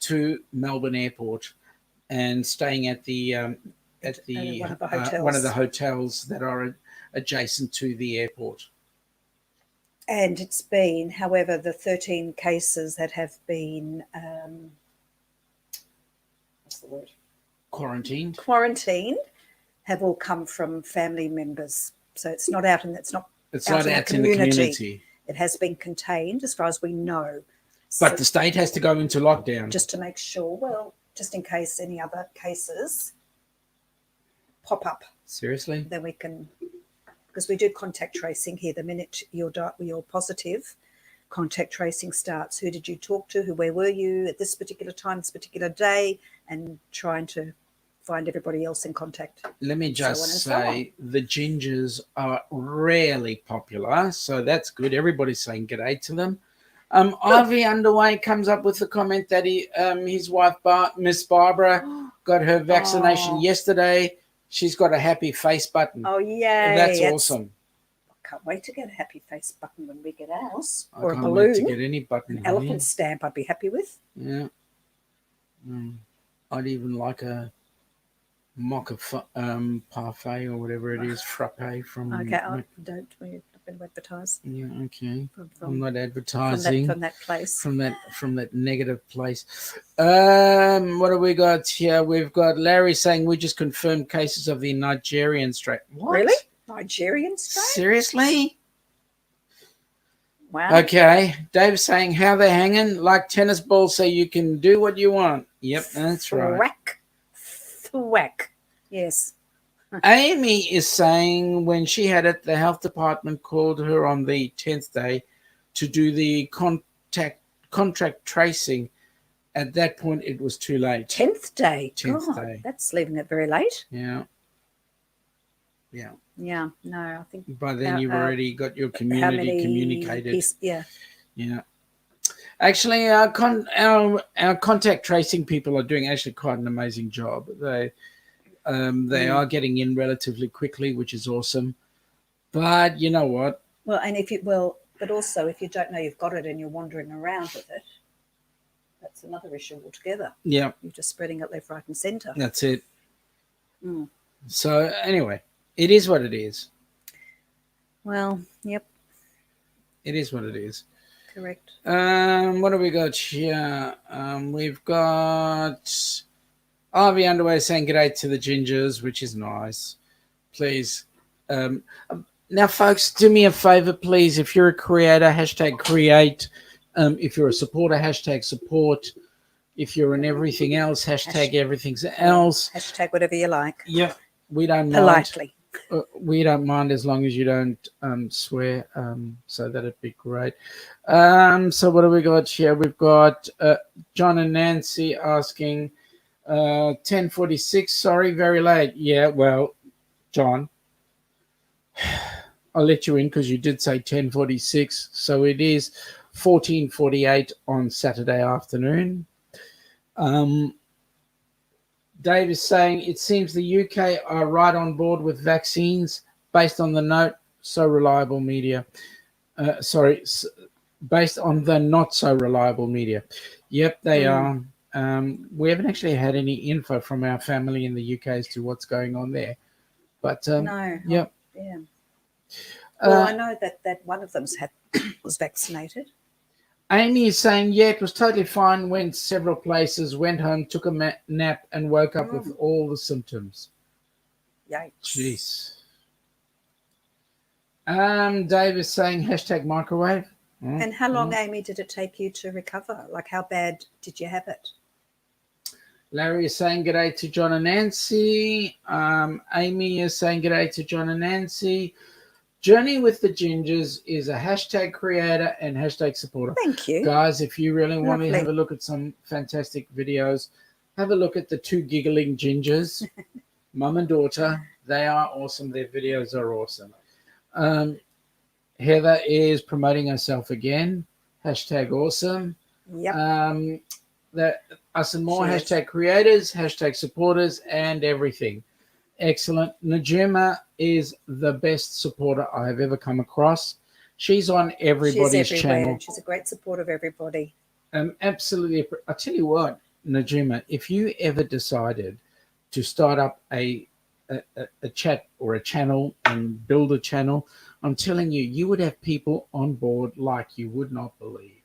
to Melbourne Airport and staying at one of the hotels that are adjacent to the airport. And it's been, however, the 13 cases that have been, what's the word? Quarantined have all come from family members. So it's not out in, it's not out in the community. It has been contained as far as we know. But the state has to go into lockdown. Just to make sure, well, just in case any other cases pop up. Seriously? Then we can, because we do contact tracing here. The minute you're positive, contact tracing starts. Who did you talk to? Where were you at this particular time, this particular day? And trying to find everybody else in contact. Let me just say the Gingers are rarely popular, so that's good. Everybody's saying g'day to them. Ivy Underway comes up with the comment that his wife, Miss Barbara, got her vaccination yesterday. She's got a happy face button. Oh, yeah. That's awesome. I can't wait to get a happy face button when we get ours. Or a balloon. Wait to get any button. An elephant stamp I'd be happy with. Yeah. I'd even like a mocha parfait or whatever it is, frappe from... Okay, don't. We're not going to advertise. Yeah, okay. I'm not advertising. From that place. From that negative place. What have we got here? We've got Larry saying we just confirmed cases of the Nigerian strain. What? Really? Nigerian strain? Seriously? Wow. Okay. Dave's saying how they're hanging like tennis balls so you can do what you want. Yep, that's right. Thwack. Yes. Amy is saying when she had it, the health department called her on the 10th day to do the contract tracing. At that point, it was too late. 10th day? 10th day. That's leaving it very late. Yeah. Yeah, no, I think... By then, you've already got your community communicated. Yeah. Actually, our contact tracing people are doing actually quite an amazing job. They are getting in relatively quickly, which is awesome. But you know what? Well, and but also if you don't know you've got it and you're wandering around with it, that's another issue altogether. Yeah, you're just spreading it left, right, and centre. That's it. So anyway, it is what it is. Well, yep. It is what it is. Correct. What have we got here? We've got Ivy Underway saying g'day to the Gingers, which is nice. Please. Now, folks, do me a favor, please. If you're a creator, hashtag create. If you're a supporter, hashtag support. If you're in everything else, hashtag everything else. Hashtag whatever you like. Yeah, we don't mind. Politely. We don't mind as long as you don't swear, so that'd be great. So what have we got here? We've got John and Nancy asking 10:46. Sorry, very late. Yeah, well, John, I'll let you in because you did say 10:46. So it is 14:48 on Saturday afternoon. Dave is saying it seems the UK are right on board with vaccines based on the note so reliable media. Based on the not so reliable media. Yep, they are. We haven't actually had any info from our family in the UK as to what's going on there. But No. yep. Yeah. Well, I know that one of them was vaccinated. Amy is saying, yeah, it was totally fine. Went several places, went home, took a nap, and woke up with all the symptoms. Yikes. Jeez. Dave is saying hashtag microwave. And how long, Amy, did it take you to recover? Like, how bad did you have it? Larry is saying g'day to John and Nancy. Amy is saying g'day to John and Nancy. Journey with the Gingers is a hashtag creator and hashtag supporter. Thank you. Guys, if you really want to have a look at some fantastic videos, have a look at the two giggling gingers, mum and daughter. They are awesome. Their videos are awesome. Heather is promoting herself again. Hashtag awesome. Yep. Us and more hashtag creators, hashtag supporters, and everything. Excellent. Najuma is the best supporter I have ever come across. She's on everybody's channel. She's a great supporter of everybody. Absolutely. I'll tell you what, Najuma, if you ever decided to start up a chat or a channel and build a channel, I'm telling you, you would have people on board like you would not believe.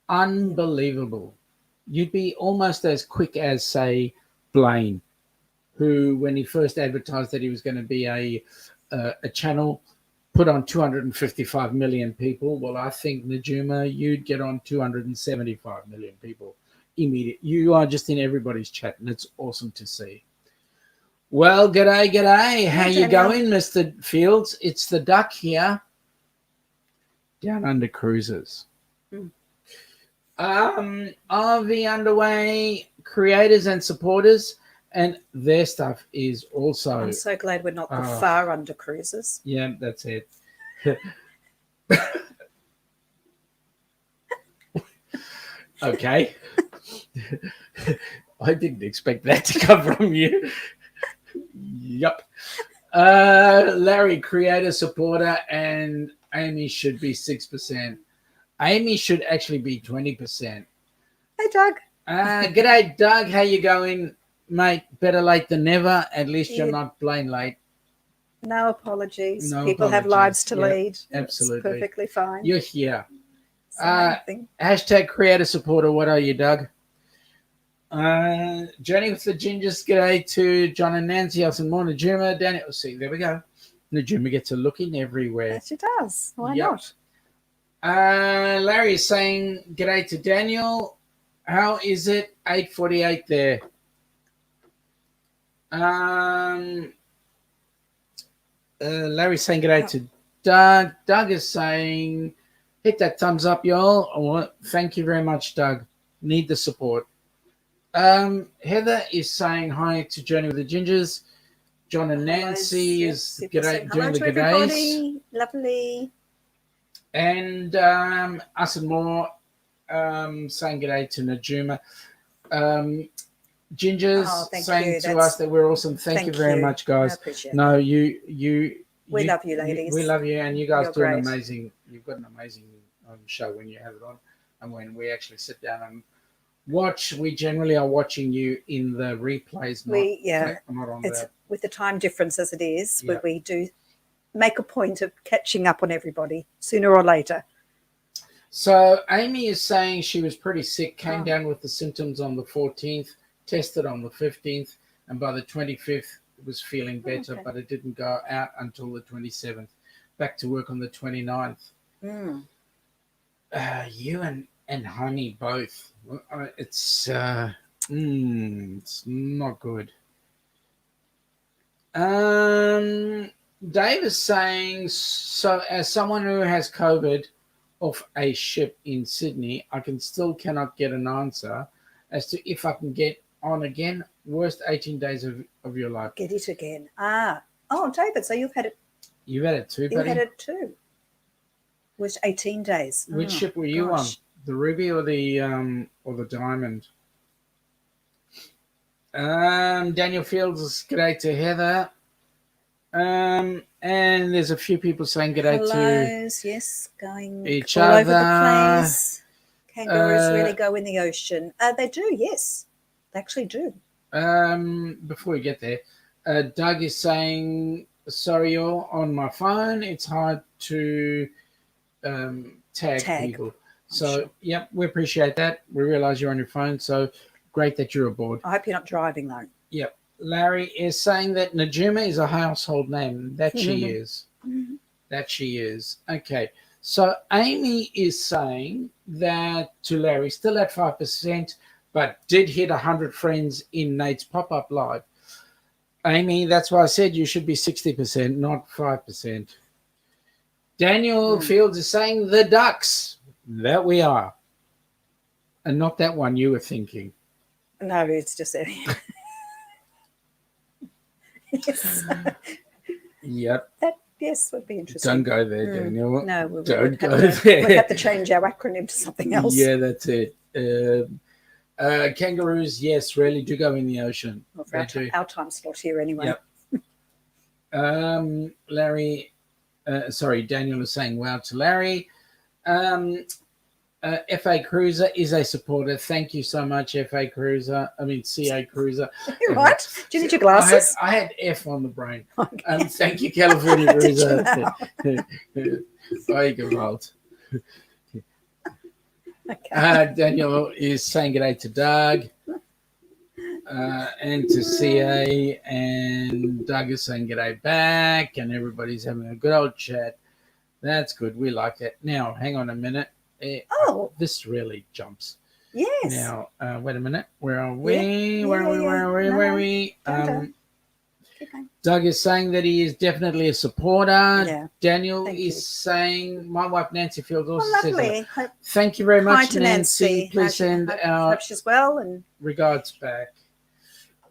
Unbelievable. You'd be almost as quick as, say, Blaine, who, when he first advertised that he was going to be a channel, put on 255 million people. Well, I think, Najuma, you'd get on 275 million people immediately. You are just in everybody's chat, and it's awesome to see. Well, g'day. How you going, Mr. Fields? It's the Duck here. Downunder Cruises. RV Underway creators and supporters, and their stuff is also... I'm so glad we're not the far under cruisers. Yeah, that's it. Okay. I didn't expect that to come from you. Yup. Larry, creator, supporter, and Amy should be 6%. Amy should actually be 20%. Hey, Doug. G'day, Doug. How you going, mate? Better late than never. At least you're not plain late. No apologies. No People apologies. have lives to lead. Absolutely. It's perfectly fine. You're here. Hashtag creator supporter. What are you, Doug? Journey with the Gingers. G'day to John and Nancy. Us and more. Najuma. Daniel. See, there we go. Najuma gets a look in everywhere. Yes, she does. Why not? Larry is saying g'day to Daniel. How is it? 8:48 there. Larry's saying g'day to Doug. Doug is saying hit that thumbs up, y'all. Thank you very much, Doug. Need the support. Heather is saying hi to Journey with the Gingers. John and Nancy is g'day, doing the g'days. Lovely. And us and more saying g'day to Najuma. Gingers saying to us that we're awesome. Thank you very much, guys. I appreciate it. We love you, ladies. We love you, and you guys do an great. amazing. You've got an amazing show when you have it on, and when we actually sit down and watch. We generally are watching you in the replays. Not on it's with the time difference as it is, but we do make a point of catching up on everybody sooner or later. So Amy is saying she was pretty sick, came down with the symptoms on the 14th, tested on the 15th, and by the 25th was feeling better, but it didn't go out until the 27th. Back to work on the 29th. You and Honey both. It's not good. Dave is saying, so as someone who has COVID off a ship in Sydney, I cannot get an answer as to if I can get on again. Worst 18 days of your life. Get it again. David, so you've had it You've had it too, You buddy? had it too. It was 18 days. Which Oh, ship were you gosh. on? The Ruby or the Diamond? Daniel Fields, g'day to Heather. And there's a few people saying g'day to Hellos, yes, going each all over the other. place. Kangaroos really go in the ocean. They do, yes. They actually do. Before we get there, Doug is saying, sorry, you're on my phone. It's hard to tag people. So, sure. Yep, we appreciate that. We realize you're on your phone. So great that you're aboard. I hope you're not driving, though. Yep. Larry is saying that Najuma is a household name. That she is. That she is. Okay. So Amy is saying that to Larry, still at 5%, but did hit 100 friends in Nate's pop-up live. Amy, that's why I said you should be 60%, not 5%. Daniel Fields is saying the Ducks. That we are. And not that one you were thinking. No, it's just yes. Yep. That, yes, would be interesting. Don't go there, Daniel. No, we Don't would go have there. we'd have to change our acronym to something else. Yeah, that's it. Kangaroos, yes, really do go in the ocean. Well, for our time slot here anyway. Yep. Larry, Daniel is saying wow to Larry. FA Cruiser is a supporter. Thank you so much, FA Cruiser. CA Cruiser. You're right. Do you need your glasses? I had F on the brain. Okay. Thank you, California Cruiser. Eigewald. Okay. Daniel is saying g'day to Doug and to CA, and Doug is saying g'day back, and everybody's having a good old chat. That's good. We like it. Now, hang on a minute. This really jumps. Yes. Now, wait a minute. Where are we? Yeah. Where are we? Doug is saying that he is definitely a supporter. Yeah. Daniel Thank is you. saying, my wife Nancy Fields also Lovely. says, thank you very Hi much, to Nancy. Please send our hope she's well and regards back.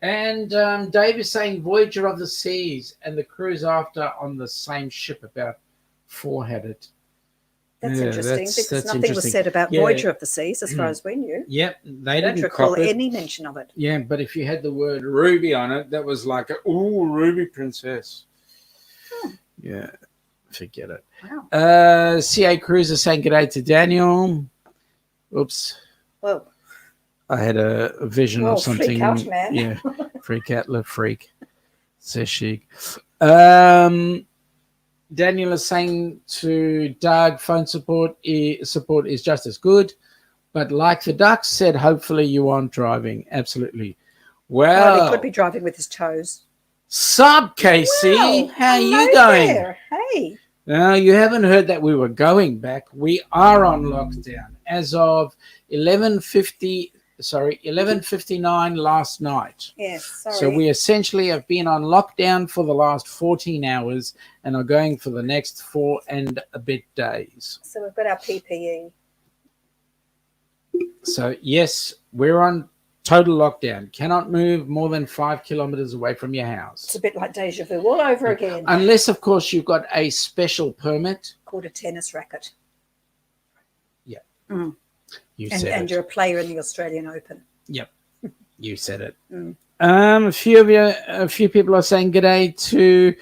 And Dave is saying Voyager of the Seas and the cruise after on the same ship, about 4 had it. that's interesting because that's nothing interesting. was said about Yeah. Voyager of the Seas as far as we knew. Yep, they I don't didn't recall cop it. any mention of it. Yeah, but if you had the word Ruby on it, that was like, ooh, Ruby Princess. Yeah, forget it. Wow. CA Cruiser saying g'day to Daniel. Oops. Well, I had a vision of something. Freak out, man. Yeah, freak out, live freak. Says she. Daniel is saying to Doug, phone support is just as good. But like the Ducks said, hopefully you aren't driving. Absolutely. Well, he could be driving with his toes. Sup, Casey? Well, how are you hello going? there. Hey. Now, you haven't heard that we were going back. We are on lockdown as of 11:59 last night. Yes, sorry. So we essentially have been on lockdown for the last 14 hours and are going for the next 4 and a bit days. So we've got our PPE. So, yes, we're on total lockdown. Cannot move more than 5 kilometers away from your house. It's a bit like deja vu all over again. Unless, of course, you've got a special permit. Called a tennis racket. Yeah. Mm. You said And it. you're a player in the Australian Open. Yep. You said it. Mm. A few people are saying g'day to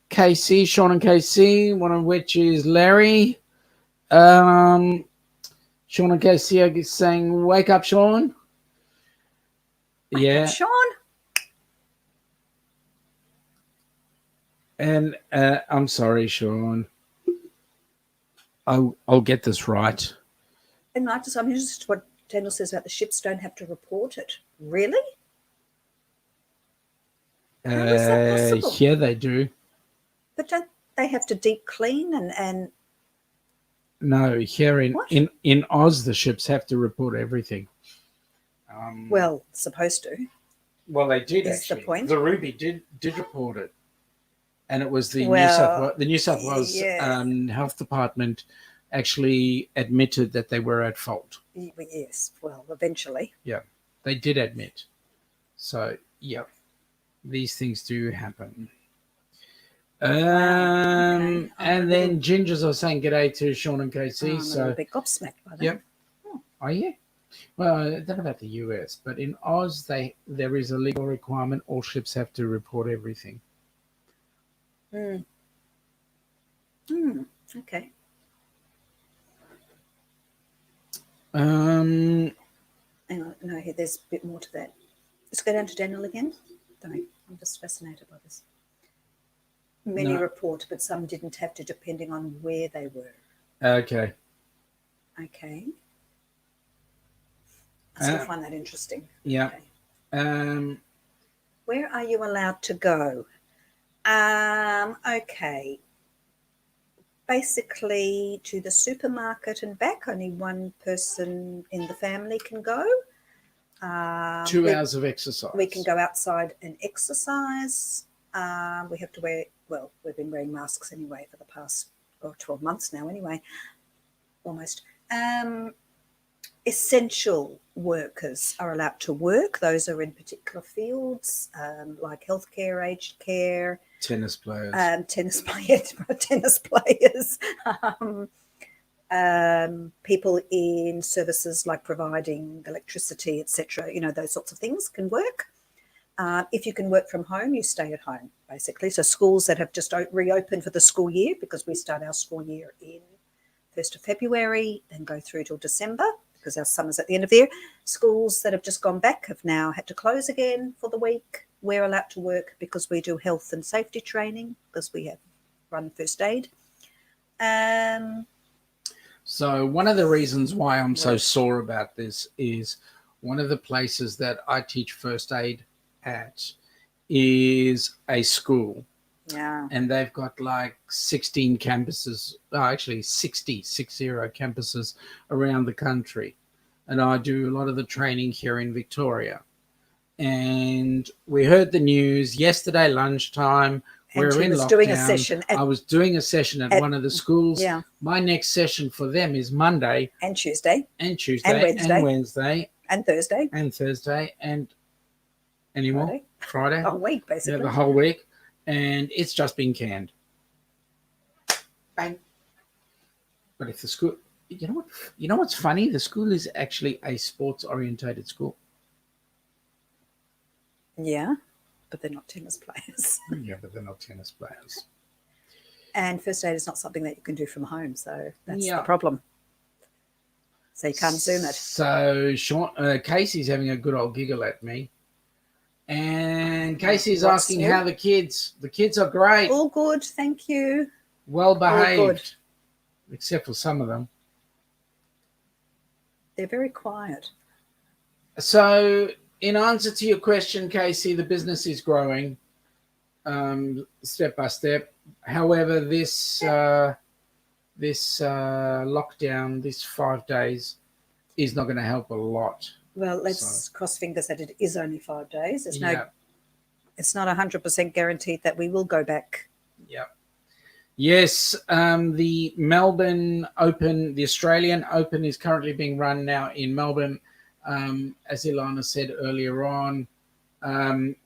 KC, Sean and KC, one of which is Larry. Sean and KC are saying, wake up, Sean. Yeah. Sean? And I'm sorry, Sean. I'll get this right. And I'm interested what Daniel says about the ships don't have to report it. Really? How is that possible? Yeah, they do. But don't they have to deep clean and No, here in Oz, the ships have to report everything. well, supposed to. Well, they did Is actually. the point. The Ruby did report it, and it was the Well, New South Wales yeah. Health Department actually admitted that they were at fault. Yes, well, eventually. Yeah, they did admit. So, yeah, these things do happen. Okay. And then Gingers are saying g'day to Sean and KC. I'm a So little bit gobsmacked by that. yep. Are you? Well, I don't know about the US, but in Oz, there is a legal requirement. All ships have to report everything. Okay. Um, Hang on. No, here, there's a bit more to that. Let's go down to Daniel again. Don't. I'm just fascinated by this. Many No. report, but some didn't have to, depending on where they were. okay. Okay. I still find that interesting. Yeah. Okay. Where are you allowed to go? Okay. Basically, to the supermarket and back, only one person in the family can go. 2 hours of exercise. We can go outside and exercise. We have to wear, well, we've been wearing masks anyway for the past 12 months now anyway, almost. Essential workers are allowed to work. Those are in particular fields like healthcare, aged care, Tennis players. tennis players, people in services like providing electricity, etc. You know, those sorts of things can work. If you can work from home, you stay at home, basically. So schools that have just reopened for the school year, because we start our school year in 1st of February, then go through till December, because our summer's at the end of the year. Schools that have just gone back have now had to close again for the week. We're allowed to work because we do health and safety training, because we have run first aid. So one of the reasons why I'm so sore about this is one of the places that I teach first aid at is a school. Yeah. And they've got like 16 campuses, actually 60 campuses around the country. And I do a lot of the training here in Victoria. And we heard the news yesterday lunchtime. And We're Tim in was lockdown. doing a session I was doing a session at one of the schools. Yeah. My next session for them is Monday. And Tuesday. And Tuesday. And Wednesday. And Wednesday. And Thursday. And Thursday. And any more? Friday. The whole week, basically. Yeah, the whole week. And it's just been canned. Bang. But if the school, you know what's funny? The school is actually a sports-orientated school. Yeah, but they're not tennis players. Yeah, but they're not tennis players. And first aid is not something that you can do from home, so that's the problem. So you can't Zoom it. So Casey's having a good old giggle at me. And Casey's asking how the kids are great. All good, thank you. Well behaved. All good. Except for some of them. They're very quiet. So in answer to your question, Casey, the business is growing step by step. However, this lockdown, this 5 days, is not going to help a lot. Well, let's cross fingers that it is only 5 days. It's not 100% guaranteed that we will go back. Yeah. Yes, the Melbourne Open, the Australian Open is currently being run now in Melbourne. As Ilana said earlier on.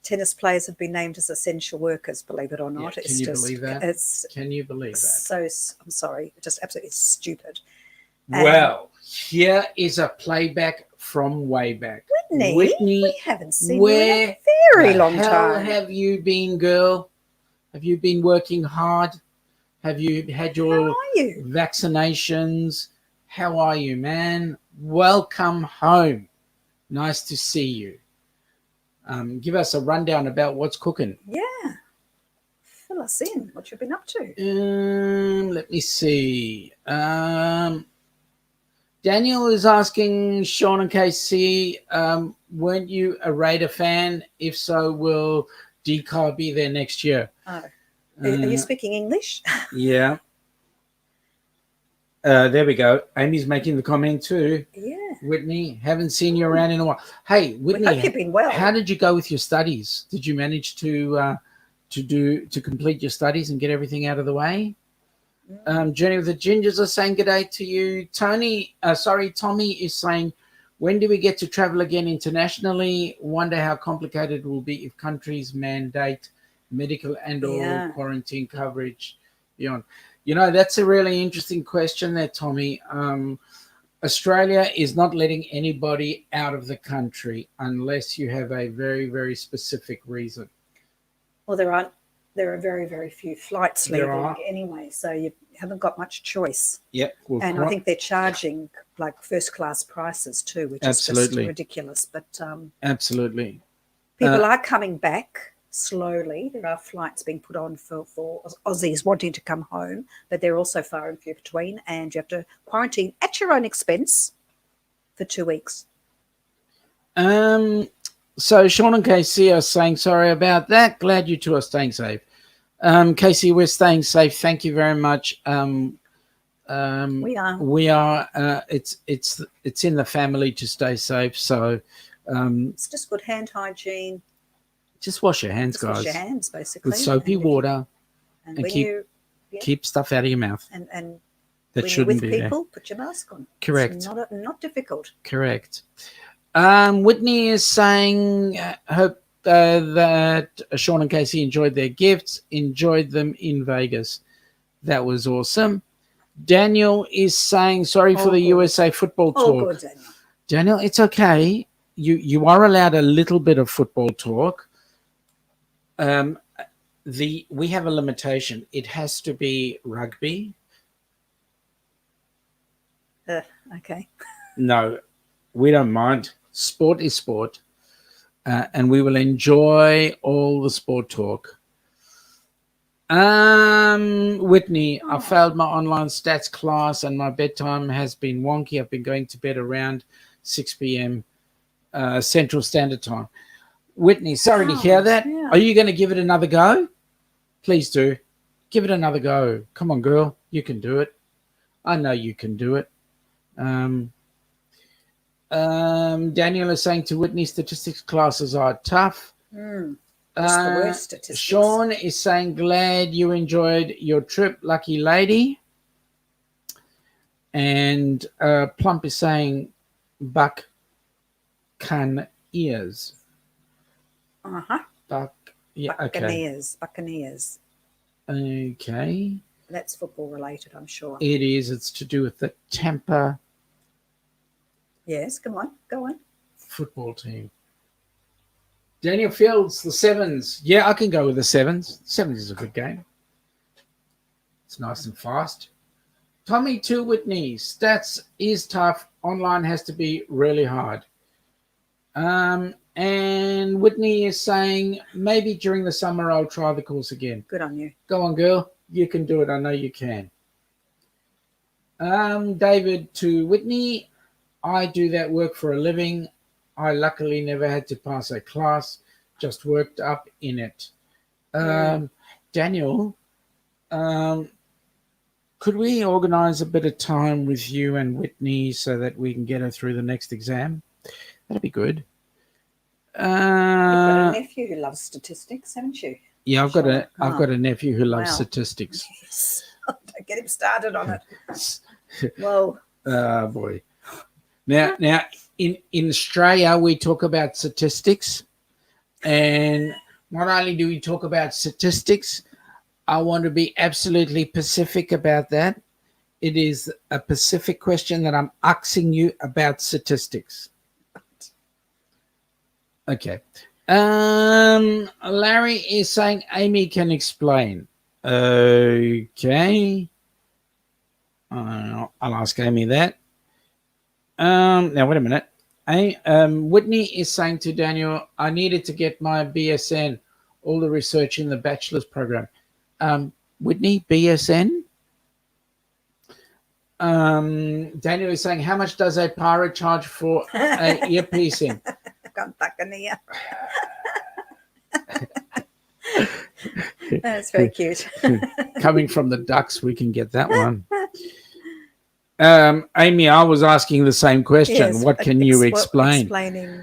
Tennis players have been named as essential workers, believe it or not. Yeah, can you believe that? Can you believe that? So, I'm sorry, just absolutely stupid. Well, here is a playback from way back. Whitney, we haven't seen you in a very long time. How have you been, girl? Have you been working hard? Have you had your vaccinations? How are you, man? Welcome home. Nice to see you. Give us a rundown about what's cooking. Yeah. Fill us in. What you've been up to. Let me see. Daniel is asking Sean and KC, weren't you a Raider fan? If so, will DCAR be there next year? Oh. Are you speaking English? Yeah. There we go. Amy's making the comment too. Yeah. Whitney, haven't seen you around in a while. Hey, Whitney, I hope you've been well. How did you go with your studies? Did you manage to complete your studies and get everything out of the way? Journey with the Gingers are saying good day to you. Tommy is saying, when do we get to travel again internationally? Wonder how complicated it will be if countries mandate medical and or Yeah. quarantine coverage beyond? That's a really interesting question there, Tommy. Australia is not letting anybody out of the country unless you have a very, very specific reason. Well, there are very, very few flights There leaving are. anyway, so you haven't got much choice. Yep. Well, And I think they're charging like first class prices too, which Absolutely. is just ridiculous. But absolutely. people are coming back slowly. There are flights being put on for Aussies wanting to come home, but they're also far and few between, and you have to quarantine at your own expense for 2 weeks. So Sean and Casey are saying sorry about that. Glad you two are staying safe. Casey, we're staying safe. Thank you very much. We are. We are. It's in the family to stay safe. So It's just good hand hygiene. just wash your hands, Just guys, wash your hands, basically. with soapy And if you- water, and and when keep keep stuff out of your mouth and that when you're shouldn't with be people, put your mask on. Correct. It's not difficult. there. Correct. Whitney is saying, hope that Sean and Casey enjoyed their gifts, enjoyed them in Vegas. That was awesome. Daniel is saying, sorry for the good. USA football Oh, talk. good, Daniel. Daniel, it's okay. You are allowed a little bit of football talk. We have a limitation. It has to be rugby. Okay. No, we don't mind. Sport is sport, and we will enjoy all the sport talk. Whitney, I failed my online stats class, and my bedtime has been wonky. I've been going to bed around 6 p.m. Central Standard Time. Whitney, sorry to hear that. Yeah. Are you going to give it another go? Please do. Give it another go. Come on, girl. You can do it. I know you can do it. Daniel is saying to Whitney, statistics classes are tough. That's the worst statistics. Sean is saying, glad you enjoyed your trip, lucky lady. And Plump is saying, buck can ears. Uh-huh. Yeah, Buccaneers. Okay. That's football related, I'm sure. It is. It's to do with the Tampa Yes, come on, go on. football team. Daniel Fields, the Sevens. Yeah, I can go with the Sevens. Sevens is a good game. It's nice and fast. Tommy to Whitney. Stats is tough. Online has to be really hard. And Whitney is saying, maybe during the summer I'll try the course again. Good on you. Go on, girl. You can do it. I know you can. David to Whitney. I do that work for a living. I luckily never had to pass a class, just worked up in it. Daniel, could we organize a bit of time with you and Whitney so that we can get her through the next exam? That'd be good. You've got a nephew who loves statistics, haven't you? Yeah, I've got a nephew who loves Wow. statistics. Yes. Don't get him started on it. Well, Oh boy. Now in Australia we talk about statistics, and not only do we talk about statistics, I want to be absolutely specific about that. It is a specific question that I'm asking you about statistics. Okay. Larry is saying Amy can explain. Okay. I'll ask Amy that. Now, wait a minute. Whitney is saying to Daniel, I needed to get my BSN, all the research in the bachelor's program. Whitney, BSN? Daniel is saying, how much does a pirate charge for a earpiece in? Buccaneer. That's very cute. Coming from the ducks, we can get that one. Amy, I was asking the same question. Yes, what can you explain? Explaining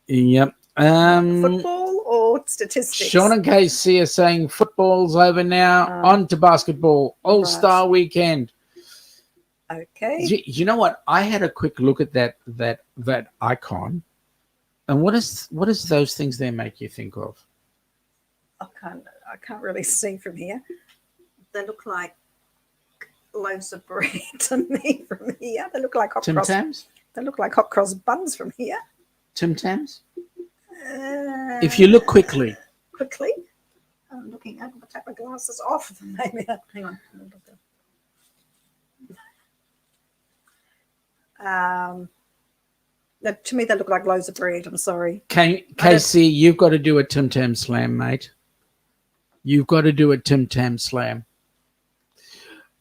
Yep. football or statistics? Sean and Casey are saying football's over now. On to basketball. All-Star weekend. Okay. You know what? I had a quick look at that icon. And what does those things there make you think of? I can't really see from here. They look like loaves of bread to me from here. They look like hot Tim cross. Tams? They look like hot cross buns from here. Tim Tams? If you look quickly. Quickly, I'm looking. I'm going to take my glasses off. Maybe. Hang on. To me, they look like loaves of bread. I'm sorry. Casey, you've got to do a Tim Tam slam, mate. You've got to do a Tim Tam slam.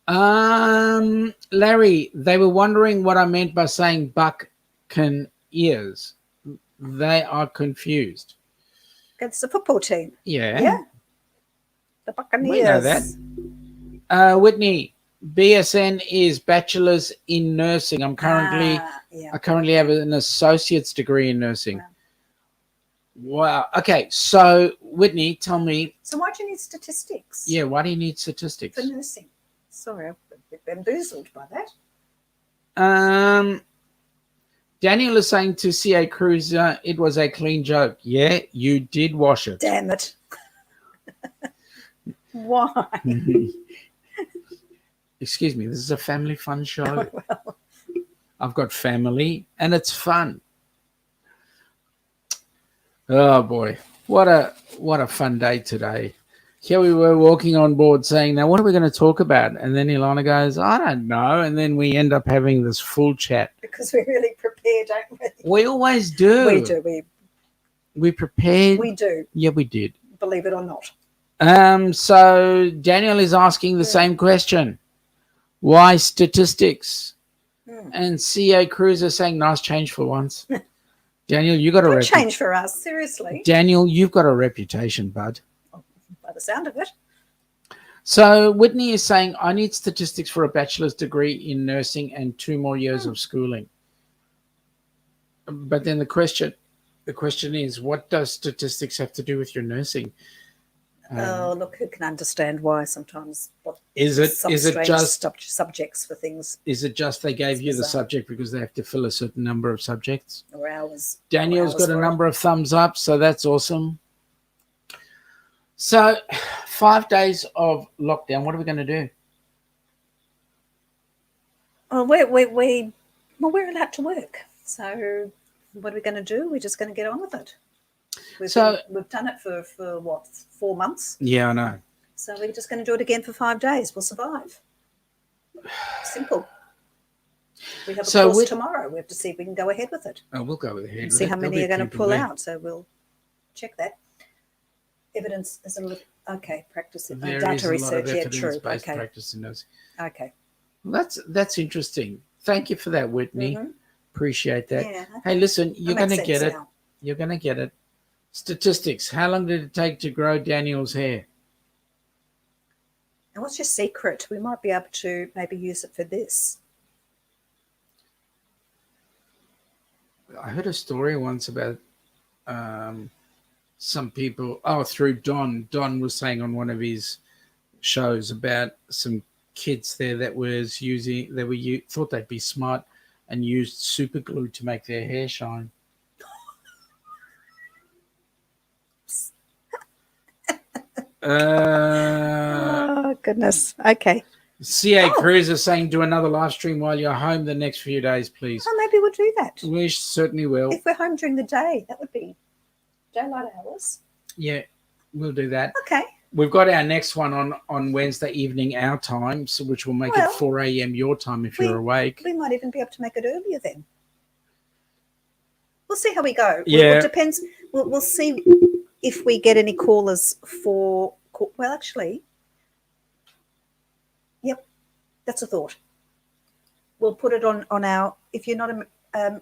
Larry, they were wondering what I meant by saying Buccaneers. They are confused. It's a football team. Yeah. The Buccaneers. We know that. Whitney, BSN is Bachelor's in Nursing. I currently have an associate's degree in nursing. Wow. Okay, so Whitney, tell me. So why do you need statistics? Yeah, why do you need statistics? For nursing. Sorry, I'm a bit bamboozled by that. Daniel is saying to CA Cruiser, it was a clean joke. Yeah, you did wash it. Damn it. Why? Excuse me, this is a family fun show. Oh, well. I've got family and it's fun. Oh boy, what a fun day today. Here we were walking on board saying, now what are we going to talk about? And then Ilana goes, I don't know. And then we end up having this full chat. Because we really prepare, don't we? We always do. We do. We prepared. We do. Yeah, we did. Believe it or not. So Daniel is asking the same question. Why statistics? And CA Cruiser saying, nice change for once. Daniel, you got a Good change for us, seriously. Daniel, you've got a reputation, bud. By the sound of it. So Whitney is saying, I need statistics for a bachelor's degree in nursing and 2 more years of schooling. But then the question is, what does statistics have to do with your nursing? Look, who can understand why sometimes? Is it just subjects for things? Is it just they gave you the subject because they have to fill a certain number of subjects? Or hours. Daniel's got a number of thumbs up, so that's awesome. So 5 days of lockdown, what are we going to do? Well, we're allowed to work. So what are we going to do? We're just going to get on with it. We've done it for what, 4 months? Yeah, I know. So we're just going to do it again for 5 days. We'll survive. Simple. We have a course tomorrow. We have to see if we can go ahead with it. Oh, we'll go ahead. And see how many are going to pull out. So we'll check that. Evidence is okay. Practice it. Data research. Yeah, true. Okay. Practice in those. Okay. Well, that's interesting. Thank you for that, Whitney. Mm-hmm. Appreciate that. Yeah, hey, listen, you're going to get it. Now. You're going to get it. Statistics. How long did it take to grow Daniel's hair? And what's your secret? We might be able to maybe use it for this. I heard a story once about some people. Oh, through Don. Don was saying on one of his shows about some kids there that was using. Thought they'd be smart and used super glue to make their hair shine. Oh goodness. Okay. CA Cruz is saying, do another live stream while you're home the next few days, please. Oh, maybe we'll do that. We certainly will. If we're home during the day, that would be daylight hours. Yeah, we'll do that. Okay. We've got our next one on Wednesday evening, our time, so which will make it 4 a.m. your time if you're awake. We might even be able to make it earlier then. We'll see how we go. Yeah. It depends. We'll see if we get any callers for... Well, actually... Yep, that's a thought. We'll put it on our... If you're not...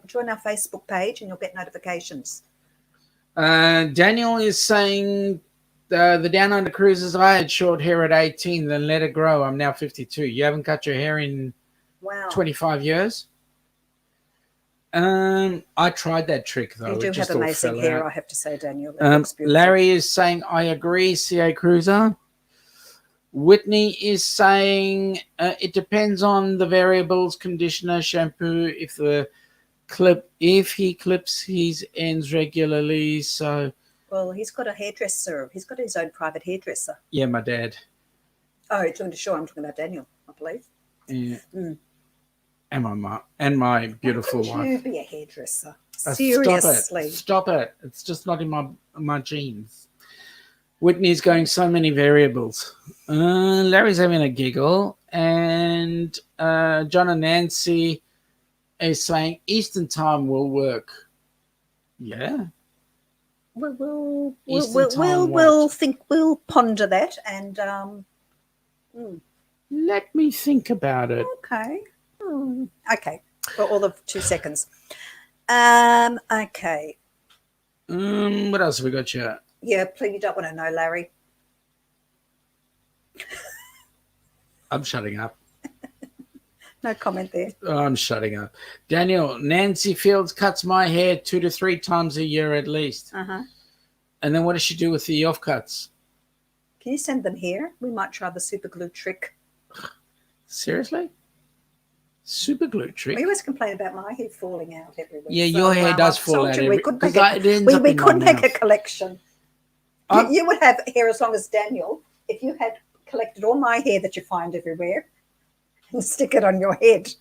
join our Facebook page and you'll get notifications. Daniel is saying... The Downunder cruises, I had short hair at 18, then let it grow. I'm now 52. You haven't cut your hair in 25 years? I tried that trick, though. You do have amazing hair, I have to say, Daniel. Larry is saying, I agree, CA Cruiser. Whitney is saying, it depends on the variables, conditioner, shampoo, if he clips his ends regularly, so... Well, he's got a hairdresser. He's got his own private hairdresser. Yeah, my dad. Oh, you're talking to Sean. I'm talking about Daniel, I believe. Yeah. Mm. And my mum and my beautiful Why wife. would you be a hairdresser? Seriously. Stop it. It's just not in my genes. Whitney's going so many variables. Larry's having a giggle. And John and Nancy is saying Eastern time will work. Yeah. We'll ponder that and let me think about it. okay. Okay. For all of 2 seconds. Okay. What else have we got here? Yeah, please, you don't want to know, Larry. I'm shutting up. No comment there. I'm shutting up. Daniel, Nancy Fields cuts my hair 2 to 3 times a year at least. Uh-huh. And then what does she do with the offcuts? Can you send them here? We might try the super glue trick. Seriously? Super glue trick? We always complain about my hair falling out everywhere. Yeah, your hair does fall out we could make, we could make a collection. You would have hair as long as Daniel if you had collected all my hair that you find everywhere and stick it on your head.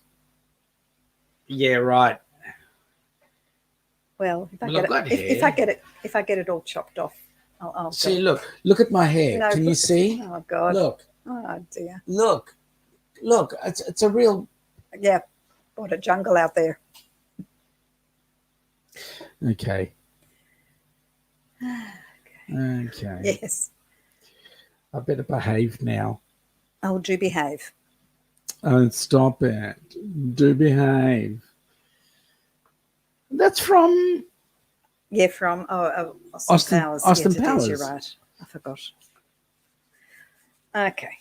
Yeah, right. Well, if I get it all chopped off, I'll see. Look at my hair. No, can you see? Oh God! Look. Oh dear. Look. It's a real. Yeah. What a jungle out there. Okay. Okay. Yes. I better behave now. Oh, do behave. Oh, stop it. Do behave. That's from... Yeah, from Austin Powers. Austin yes, Powers. You're right. I forgot. Okay.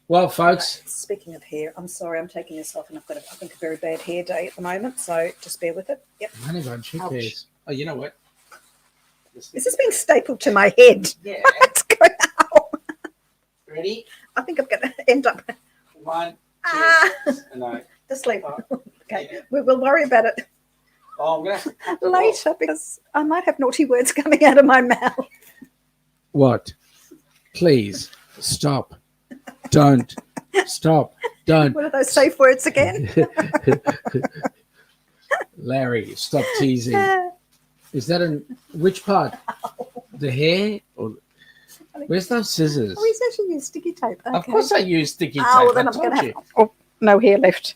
Well, folks. Right. Speaking of hair, I'm sorry, I'm taking this off and I've got, I think, a very bad hair day at the moment, so just bear with it. Yep. I only got 2 pairs. Oh, you know what? Is this being stapled to my head? Yeah. What's going on? Ready? I think I'm going to end up... 1, 2, no. Just leave it. Okay, yeah. We'll worry about it I'm gonna have to later because I might have naughty words coming out of my mouth. What? Please stop. Don't. Stop. Don't. What are those safe words again? Larry, stop teasing. Is that which part? The hair? Or where's those scissors? Oh, he's actually used sticky tape. Okay. Of course I use sticky tape. Oh, well, then I'm going to have... Oh, no hair left.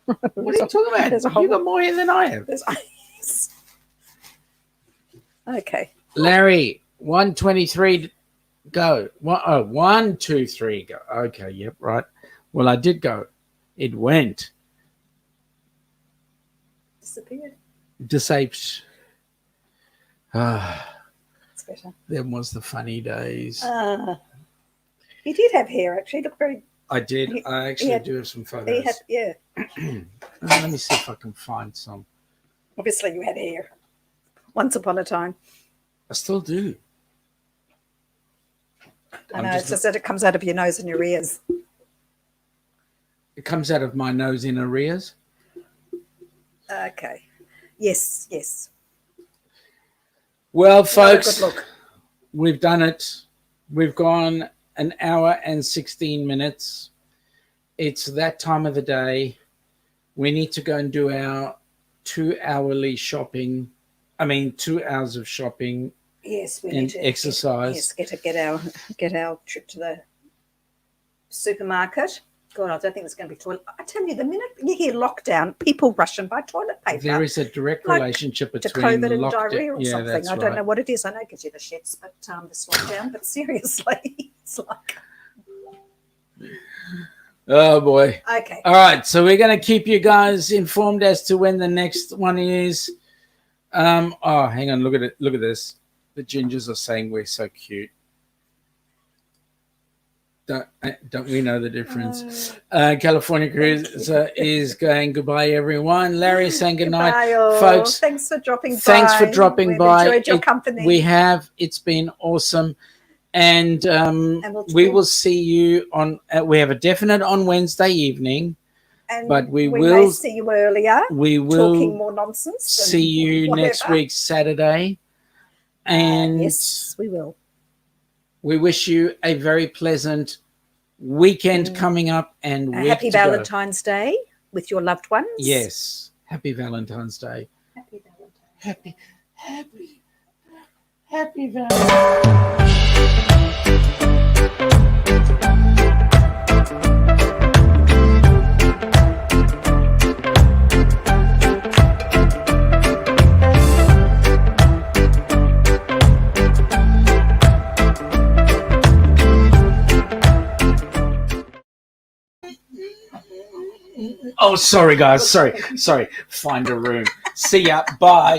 What are you talking about? You got more hair than I have. Okay. Larry, 123, go. 1, 2, 3, go. Okay, yep, right. Well, I did go. It went. Disappeared. Disaped. It's better. Them was the funny days. He did have hair, actually. Look very... I did. I actually do have some photos. Yeah. Let me see if I can find some. Obviously, you had hair once upon a time. I still do. I know. It's just that it comes out of your nose and your ears. It comes out of my nose in arrears. Okay. Yes. Yes. Well, folks, good look. We've done it. We've gone 1 hour and 16 minutes. It's that time of the day. We need to go and do our 2-hourly shopping. 2 hours of shopping. Yes, we and need to exercise. Get our trip to the supermarket. God, I don't think there's going to be toilet. I tell you, the minute you hear lockdown, people rushing by toilet paper. There is a direct relationship between to COVID and diarrhea or something. That's I don't know what it is. I know it gives you the shits, but this lockdown. But seriously, it's like. Oh boy. Okay. All right, so we're going to keep you guys informed as to when the next one is. Hang on, look at it. Look at this. The gingers are saying we're so cute. Don't we know the difference? California Cruise is going goodbye, everyone. Larry is saying goodnight, folks. Thanks for dropping by. Thanks for dropping by. Enjoyed your company. We have. It's been awesome. And we will see you on. We have a definite on Wednesday evening, but we will may see you earlier. We will talking more nonsense. See you next week, Saturday. And yes, we will. we wish you a very pleasant weekend coming up and A week happy to go. Valentine's Day with your loved ones. Yes. Happy Valentine's Day. Happy Valentine's. Happy Valentine's. Oh, sorry, guys. Sorry. Find a room. See ya. Bye.